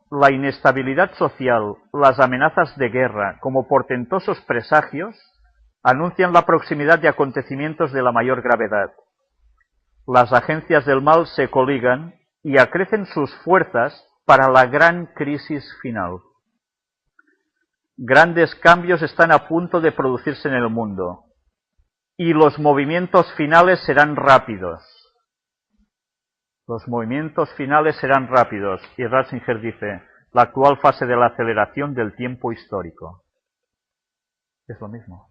la inestabilidad social, las amenazas de guerra, como portentosos presagios, anuncian la proximidad de acontecimientos de la mayor gravedad. Las agencias del mal se coligan y acrecen sus fuerzas para la gran crisis final. Grandes cambios están a punto de producirse en el mundo y los movimientos finales serán rápidos. Los movimientos finales serán rápidos, y Ratzinger dice, la actual fase de la aceleración del tiempo histórico. Es lo mismo.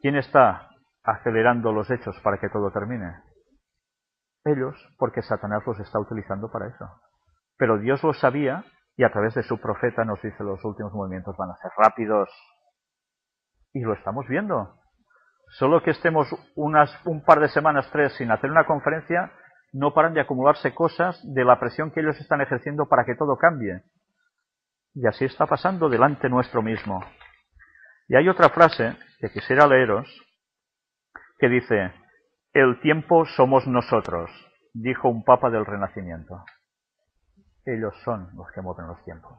¿Quién está acelerando los hechos para que todo termine? Ellos, porque Satanás los está utilizando para eso. Pero Dios lo sabía, y a través de su profeta nos dice los últimos movimientos van a ser rápidos. Y lo estamos viendo. Solo que estemos un par de semanas, 3, sin hacer una conferencia, no paran de acumularse cosas de la presión que ellos están ejerciendo para que todo cambie. Y así está pasando delante nuestro mismo. Y hay otra frase que quisiera leeros, que dice, el tiempo somos nosotros, dijo un papa del Renacimiento. Ellos son los que mueven los tiempos.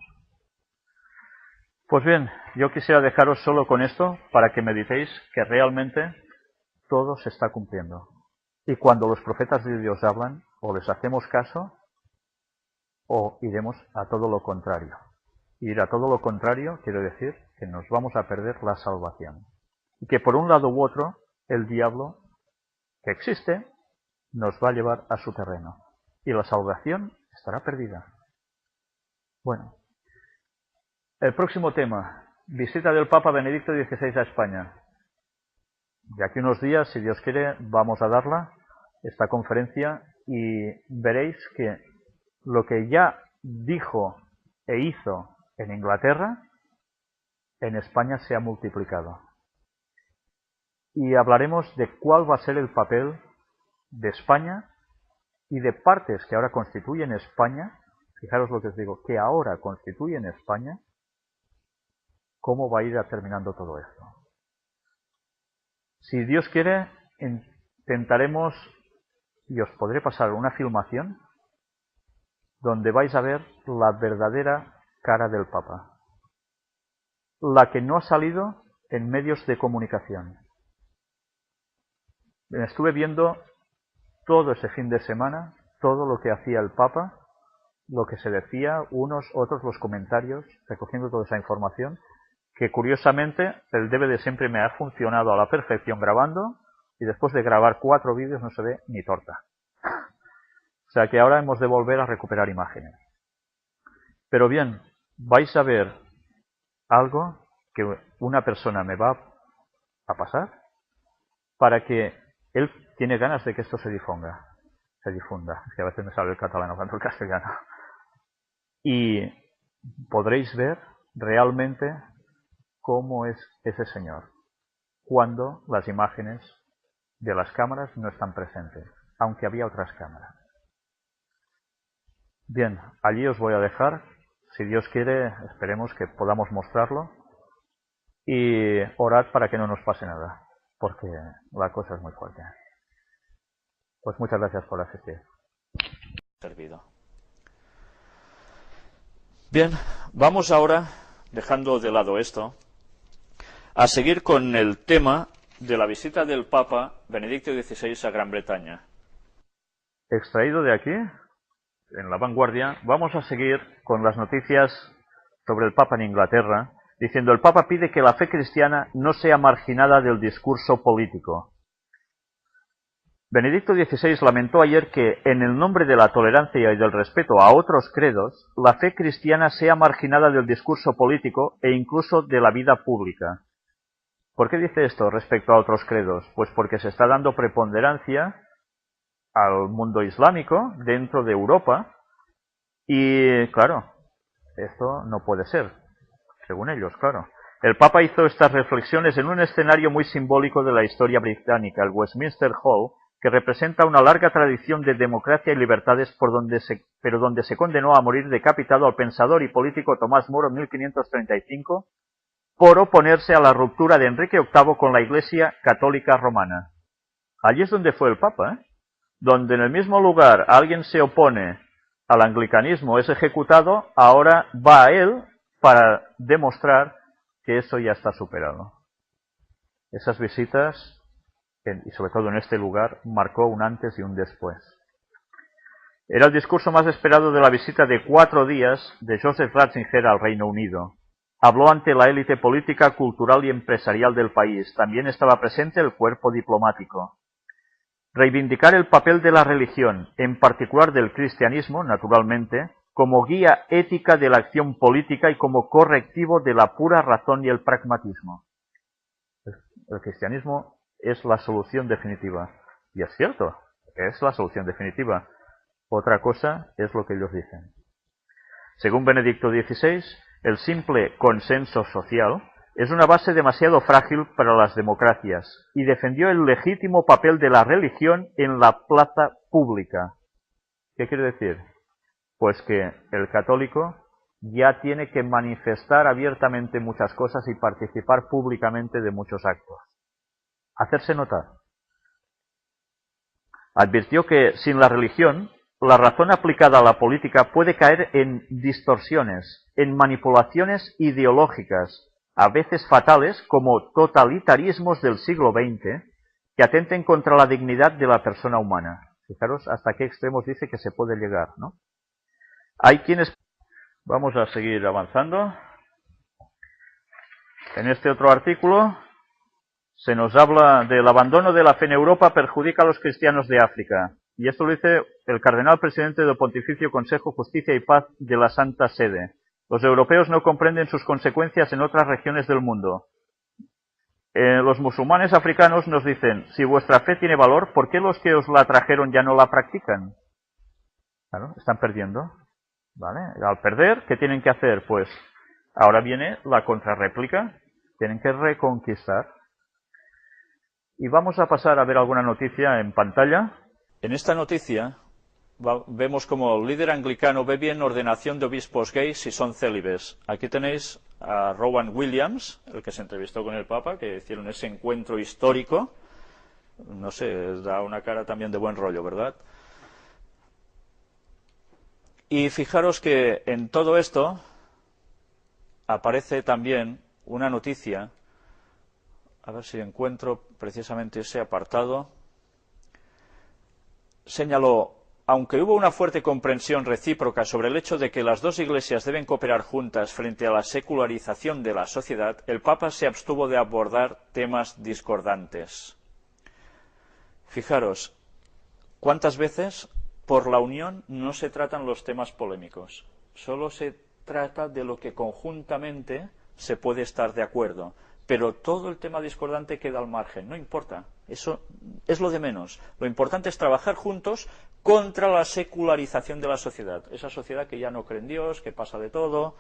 Pues bien, yo quisiera dejaros solo con esto para que meditéis que realmente todo se está cumpliendo. Y cuando los profetas de Dios hablan, o les hacemos caso, o iremos a todo lo contrario. Ir a todo lo contrario quiere decir que nos vamos a perder la salvación. Y que por un lado u otro, el diablo, que existe, nos va a llevar a su terreno. Y la salvación estará perdida. Bueno, el próximo tema, visita del Papa Benedicto XVI a España. De aquí unos días, si Dios quiere, vamos a darla, esta conferencia, y veréis que lo que ya dijo e hizo en Inglaterra, en España se ha multiplicado. Y hablaremos de cuál va a ser el papel de España y de partes que ahora constituyen España. Fijaros lo que os digo, que ahora constituyen España, cómo va a ir terminando todo esto. Si Dios quiere, intentaremos, y os podré pasar una filmación, donde vais a ver la verdadera cara del Papa. La que no ha salido en medios de comunicación. Estuve viendo todo ese fin de semana, todo lo que hacía el Papa, lo que se decía, unos, otros, los comentarios, recogiendo toda esa información, que curiosamente el DVD siempre me ha funcionado a la perfección grabando, y después de grabar 4 vídeos no se ve ni torta. O sea que ahora hemos de volver a recuperar imágenes. Pero bien, vais a ver algo que una persona me va a pasar para que él tiene ganas de que esto se difunda. Es que a veces me sale el catalán hablando el castellano. Y podréis ver realmente cómo es ese señor cuando las imágenes de las cámaras no están presentes, aunque había otras cámaras. Bien, allí os voy a dejar. Si Dios quiere, esperemos que podamos mostrarlo. Y orad para que no nos pase nada, porque la cosa es muy fuerte. Pues muchas gracias por asistir. Servido. Bien, vamos ahora, dejando de lado esto, a seguir con el tema de la visita del Papa Benedicto XVI a Gran Bretaña. Extraído de aquí, en La Vanguardia, vamos a seguir con las noticias sobre el Papa en Inglaterra, diciendo: el Papa pide que la fe cristiana no sea marginada del discurso político. Benedicto XVI lamentó ayer que, en el nombre de la tolerancia y del respeto a otros credos, la fe cristiana sea marginada del discurso político e incluso de la vida pública. ¿Por qué dice esto respecto a otros credos? Pues porque se está dando preponderancia al mundo islámico dentro de Europa y, claro, esto no puede ser, según ellos, claro. El Papa hizo estas reflexiones en un escenario muy simbólico de la historia británica, el Westminster Hall, que representa una larga tradición de democracia y libertades pero donde se condenó a morir decapitado al pensador y político Tomás Moro en 1535 por oponerse a la ruptura de Enrique VIII con la Iglesia Católica Romana. Allí es donde fue el Papa, donde en el mismo lugar alguien se opone al anglicanismo, es ejecutado, ahora va a él para demostrar que eso ya está superado. Esas visitas, y sobre todo en este lugar, marcó un antes y un después. Era el discurso más esperado de la visita de 4 días de Joseph Ratzinger al Reino Unido. Habló ante la élite política, cultural y empresarial del país. También estaba presente el cuerpo diplomático. Reivindicar el papel de la religión, en particular del cristianismo, naturalmente, como guía ética de la acción política y como correctivo de la pura razón y el pragmatismo. El cristianismo es la solución definitiva. Y es cierto, es la solución definitiva. Otra cosa es lo que ellos dicen. Según Benedicto XVI, el simple consenso social es una base demasiado frágil para las democracias y defendió el legítimo papel de la religión en la plaza pública. ¿Qué quiere decir? Pues que el católico ya tiene que manifestar abiertamente muchas cosas y participar públicamente de muchos actos. Hacerse notar. Advirtió que sin la religión, la razón aplicada a la política puede caer en distorsiones, en manipulaciones ideológicas, a veces fatales como totalitarismos del siglo XX, que atenten contra la dignidad de la persona humana. Fijaros hasta qué extremos dice que se puede llegar, ¿no? Hay quienes... Vamos a seguir avanzando. En este otro artículo se nos habla del abandono de la fe en Europa perjudica a los cristianos de África. Y esto lo dice el cardenal presidente del Pontificio Consejo Justicia y Paz de la Santa Sede. Los europeos no comprenden sus consecuencias en otras regiones del mundo. Los musulmanes africanos nos dicen, si vuestra fe tiene valor, ¿por qué los que os la trajeron ya no la practican? Claro, están perdiendo. ¿Vale? Al perder, ¿qué tienen que hacer? Pues ahora viene la contrarréplica. Tienen que reconquistar. Y vamos a pasar a ver alguna noticia en pantalla. En esta noticia vemos como el líder anglicano ve bien ordenación de obispos gays si son célibes. Aquí tenéis a Rowan Williams, el que se entrevistó con el Papa, que hicieron ese encuentro histórico. No sé, da una cara también de buen rollo, ¿verdad? Y fijaros que en todo esto aparece también una noticia, a ver si encuentro precisamente ese apartado. Señaló, aunque hubo una fuerte comprensión recíproca sobre el hecho de que las dos iglesias deben cooperar juntas frente a la secularización de la sociedad, el Papa se abstuvo de abordar temas discordantes. Fijaros, ¿cuántas veces por la unión no se tratan los temas polémicos? Solo se trata de lo que conjuntamente se puede estar de acuerdo. Pero todo el tema discordante queda al margen, no importa, eso es lo de menos. Lo importante es trabajar juntos contra la secularización de la sociedad, esa sociedad que ya no cree en Dios, que pasa de todo.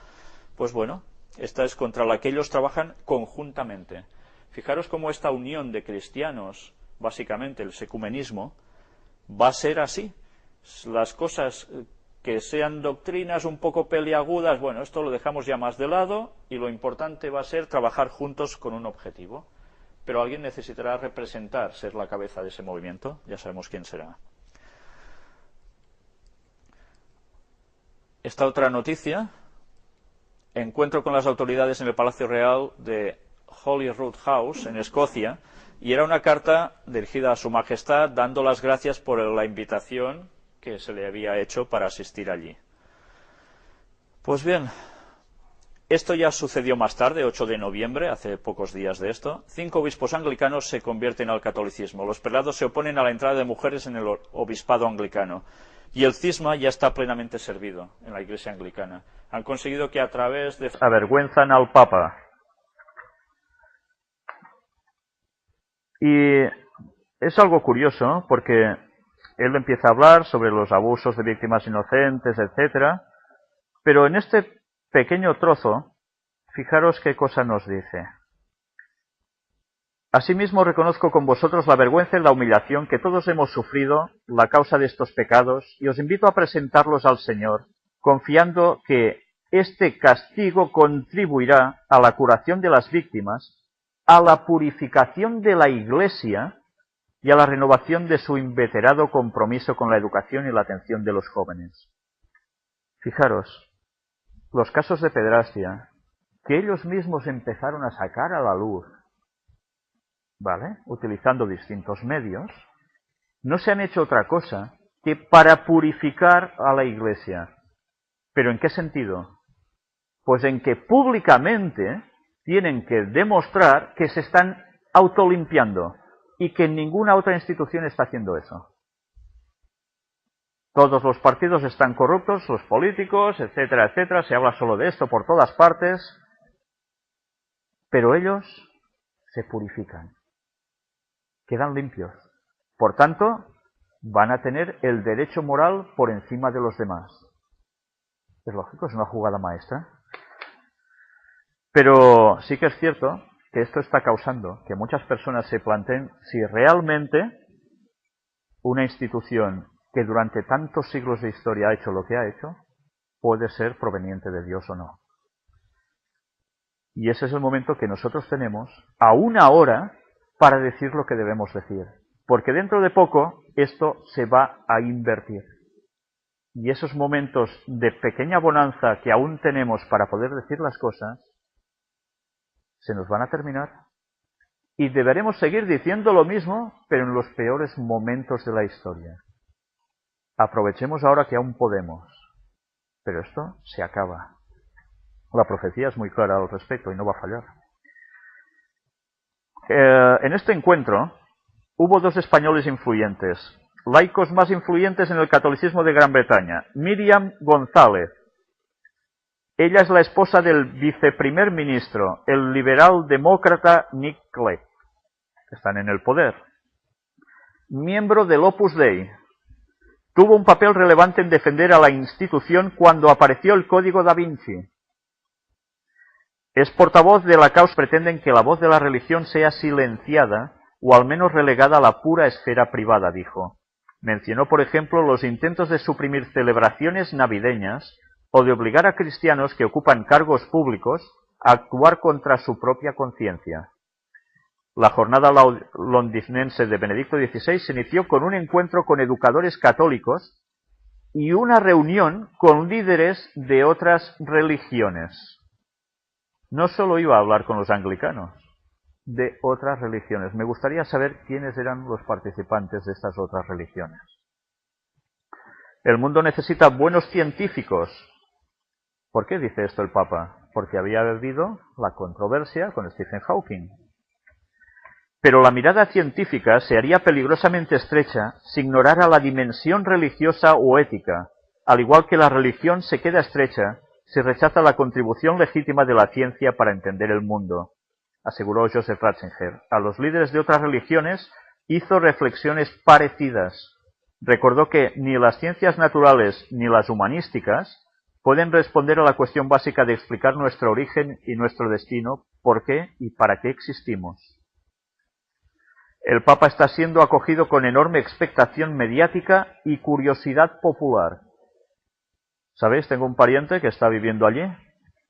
Pues bueno, esta es contra la que ellos trabajan conjuntamente. Fijaros cómo esta unión de cristianos, básicamente el secumenismo, va a ser así. Las cosas que sean doctrinas un poco peliagudas, bueno, esto lo dejamos ya más de lado y lo importante va a ser trabajar juntos con un objetivo. Pero alguien necesitará representar, ser la cabeza de ese movimiento, ya sabemos quién será. Esta otra noticia, encuentro con las autoridades en el Palacio Real de Holyrood House, en Escocia, y era una carta dirigida a Su Majestad dando las gracias por la invitación que se le había hecho para asistir allí. Pues bien, esto ya sucedió más tarde, 8 de noviembre, hace pocos días de esto. 5 obispos anglicanos se convierten al catolicismo. Los prelados se oponen a la entrada de mujeres en el obispado anglicano. Y el cisma ya está plenamente servido en la Iglesia anglicana. Han conseguido que a través de... Avergüenzan al Papa. Y es algo curioso, porque él empieza a hablar sobre los abusos de víctimas inocentes, etcétera, pero en este pequeño trozo, fijaros qué cosa nos dice. Asimismo reconozco con vosotros la vergüenza y la humillación que todos hemos sufrido la causa de estos pecados y os invito a presentarlos al Señor, confiando que este castigo contribuirá a la curación de las víctimas, a la purificación de la Iglesia y a la renovación de su inveterado compromiso con la educación y la atención de los jóvenes. Fijaros, los casos de pederastia, que ellos mismos empezaron a sacar a la luz, ¿vale?, utilizando distintos medios, no se han hecho otra cosa que para purificar a la Iglesia. ¿Pero en qué sentido? Pues en que públicamente tienen que demostrar que se están autolimpiando y que ninguna otra institución está haciendo eso. Todos los partidos están corruptos, los políticos, etcétera, etcétera, se habla solo de esto por todas partes, pero ellos se purifican, quedan limpios. Por tanto, van a tener el derecho moral por encima de los demás. Es lógico, es una jugada maestra. Pero sí que es cierto que esto está causando que muchas personas se planteen si realmente una institución que durante tantos siglos de historia ha hecho lo que ha hecho, puede ser proveniente de Dios o no. Y ese es el momento que nosotros tenemos, a una hora, para decir lo que debemos decir. Porque dentro de poco esto se va a invertir. Y esos momentos de pequeña bonanza que aún tenemos para poder decir las cosas, se nos van a terminar. y deberemos seguir diciendo lo mismo, pero en los peores momentos de la historia. Aprovechemos ahora que aún podemos. Pero esto se acaba. La profecía es muy clara al respecto y no va a fallar. En este encuentro hubo dos españoles influyentes, laicos más influyentes en el catolicismo de Gran Bretaña. Miriam González. Ella es la esposa del viceprimer ministro, el liberal demócrata Nick Clegg. Están en el poder. Miembro del Opus Dei. Tuvo un papel relevante en defender a la institución cuando apareció el Código Da Vinci. Es portavoz de la causa. Pretenden que la voz de la religión sea silenciada o al menos relegada a la pura esfera privada, dijo. Mencionó, por ejemplo, los intentos de suprimir celebraciones navideñas o de obligar a cristianos que ocupan cargos públicos a actuar contra su propia conciencia. La jornada londinense de Benedicto XVI se inició con un encuentro con educadores católicos y una reunión con líderes de otras religiones. No solo iba a hablar con los anglicanos, de otras religiones. Me gustaría saber quiénes eran los participantes de estas otras religiones. El mundo necesita buenos científicos. ¿Por qué dice esto el Papa? Porque había habido la controversia con Stephen Hawking. Pero la mirada científica se haría peligrosamente estrecha si ignorara la dimensión religiosa o ética, al igual que la religión se queda estrecha si rechaza la contribución legítima de la ciencia para entender el mundo, aseguró Joseph Ratzinger. A los líderes de otras religiones hizo reflexiones parecidas. Recordó que ni las ciencias naturales ni las humanísticas pueden responder a la cuestión básica de explicar nuestro origen y nuestro destino, por qué y para qué existimos. El Papa está siendo acogido con enorme expectación mediática y curiosidad popular. ¿Sabéis? Tengo un pariente que está viviendo allí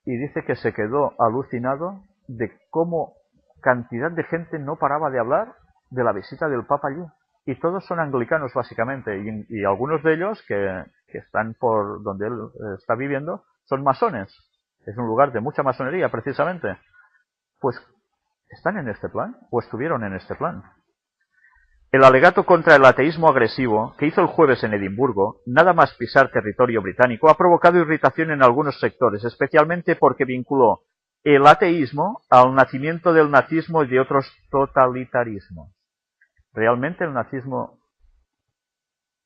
y dice que se quedó alucinado de cómo cantidad de gente no paraba de hablar de la visita del Papa allí. Y todos son anglicanos básicamente, y algunos de ellos que están por donde él está viviendo son masones. Es un lugar de mucha masonería precisamente. Pues están en este plan, o estuvieron en este plan. El alegato contra el ateísmo agresivo que hizo el jueves en Edimburgo, nada más pisar territorio británico, ha provocado irritación en algunos sectores, especialmente porque vinculó el ateísmo al nacimiento del nazismo y de otros totalitarismos. ¿Realmente el nazismo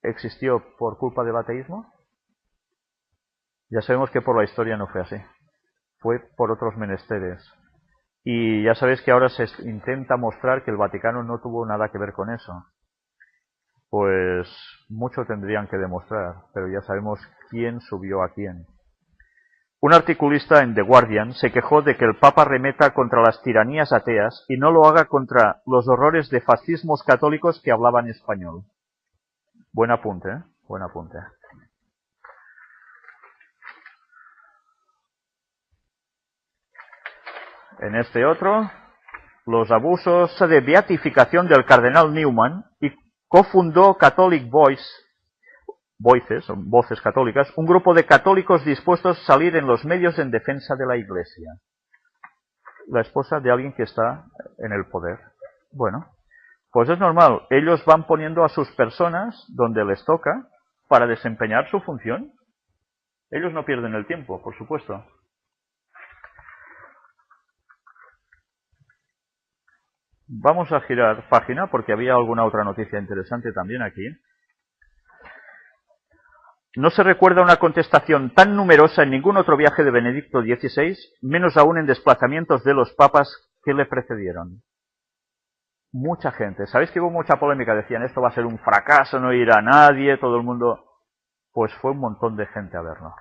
existió por culpa del ateísmo? Ya sabemos que por la historia no fue así. Fue por otros menesteres. Y ya sabéis que ahora se intenta mostrar que el Vaticano no tuvo nada que ver con eso. Pues mucho tendrían que demostrar, pero ya sabemos quién subió a quién. Un articulista en The Guardian se quejó de que el Papa remeta contra las tiranías ateas y no lo haga contra los horrores de fascismos católicos que hablaban español. Buen apunte, ¿eh? Buen apunte. En este otro, los abusos de beatificación del cardenal Newman, y cofundó Catholic Voces Católicas, un grupo de católicos dispuestos a salir en los medios en defensa de la Iglesia. La esposa de alguien que está en el poder. Bueno, pues es normal, ellos van poniendo a sus personas donde les toca para desempeñar su función. Ellos no pierden el tiempo, por supuesto. Vamos a girar página porque había alguna otra noticia interesante también aquí. No se recuerda una contestación tan numerosa en ningún otro viaje de Benedicto XVI, menos aún en desplazamientos de los papas que le precedieron. Mucha gente. ¿Sabéis que hubo mucha polémica? Decían, esto va a ser un fracaso, no irá nadie, todo el mundo... Pues fue un montón de gente a verlo.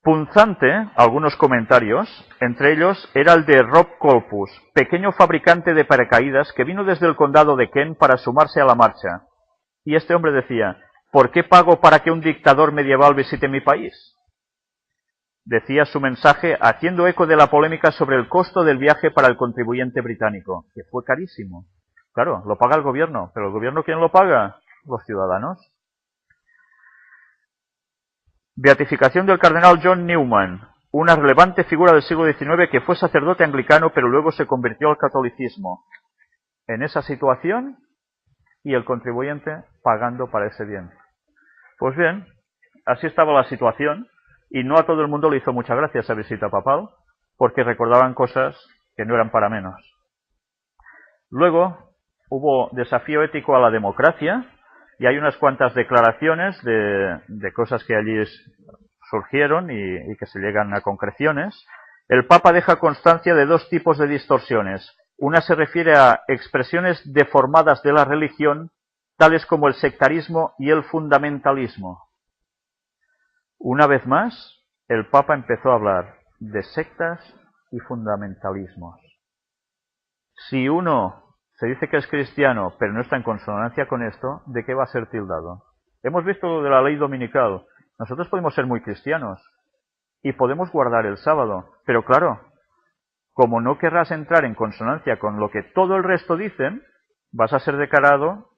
Punzante, algunos comentarios, entre ellos era el de Rob Colpus, pequeño fabricante de paracaídas que vino desde el condado de Kent para sumarse a la marcha. Y este hombre decía, ¿por qué pago para que un dictador medieval visite mi país? Decía su mensaje haciendo eco de la polémica sobre el costo del viaje para el contribuyente británico, que fue carísimo. Claro, lo paga el gobierno, pero ¿el gobierno quién lo paga? Los ciudadanos. Beatificación del cardenal John Newman. una relevante figura del siglo XIX que fue sacerdote anglicano pero luego se convirtió al catolicismo. En esa situación, y el contribuyente pagando para ese bien. Pues bien, así estaba la situación, y no a todo el mundo le hizo mucha gracia esa visita papal, porque recordaban cosas que no eran para menos. Luego hubo desafío ético a la democracia, y hay unas cuantas declaraciones de cosas que allí surgieron y que se llegan a concreciones. El Papa deja constancia de dos tipos de distorsiones. Una se refiere a expresiones deformadas de la religión, tales como el sectarismo y el fundamentalismo. Una vez más, el Papa empezó a hablar de sectas y fundamentalismos. Si uno se dice que es cristiano, pero no está en consonancia con esto, ¿de qué va a ser tildado? Hemos visto lo de la ley dominical. Nosotros podemos ser muy cristianos y podemos guardar el sábado, pero claro, como no querrás entrar en consonancia con lo que todo el resto dicen, vas a ser declarado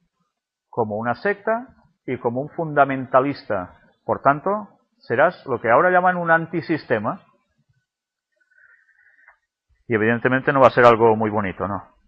como una secta y como un fundamentalista. Por tanto, serás lo que ahora llaman un antisistema. Y evidentemente no va a ser algo muy bonito, ¿no?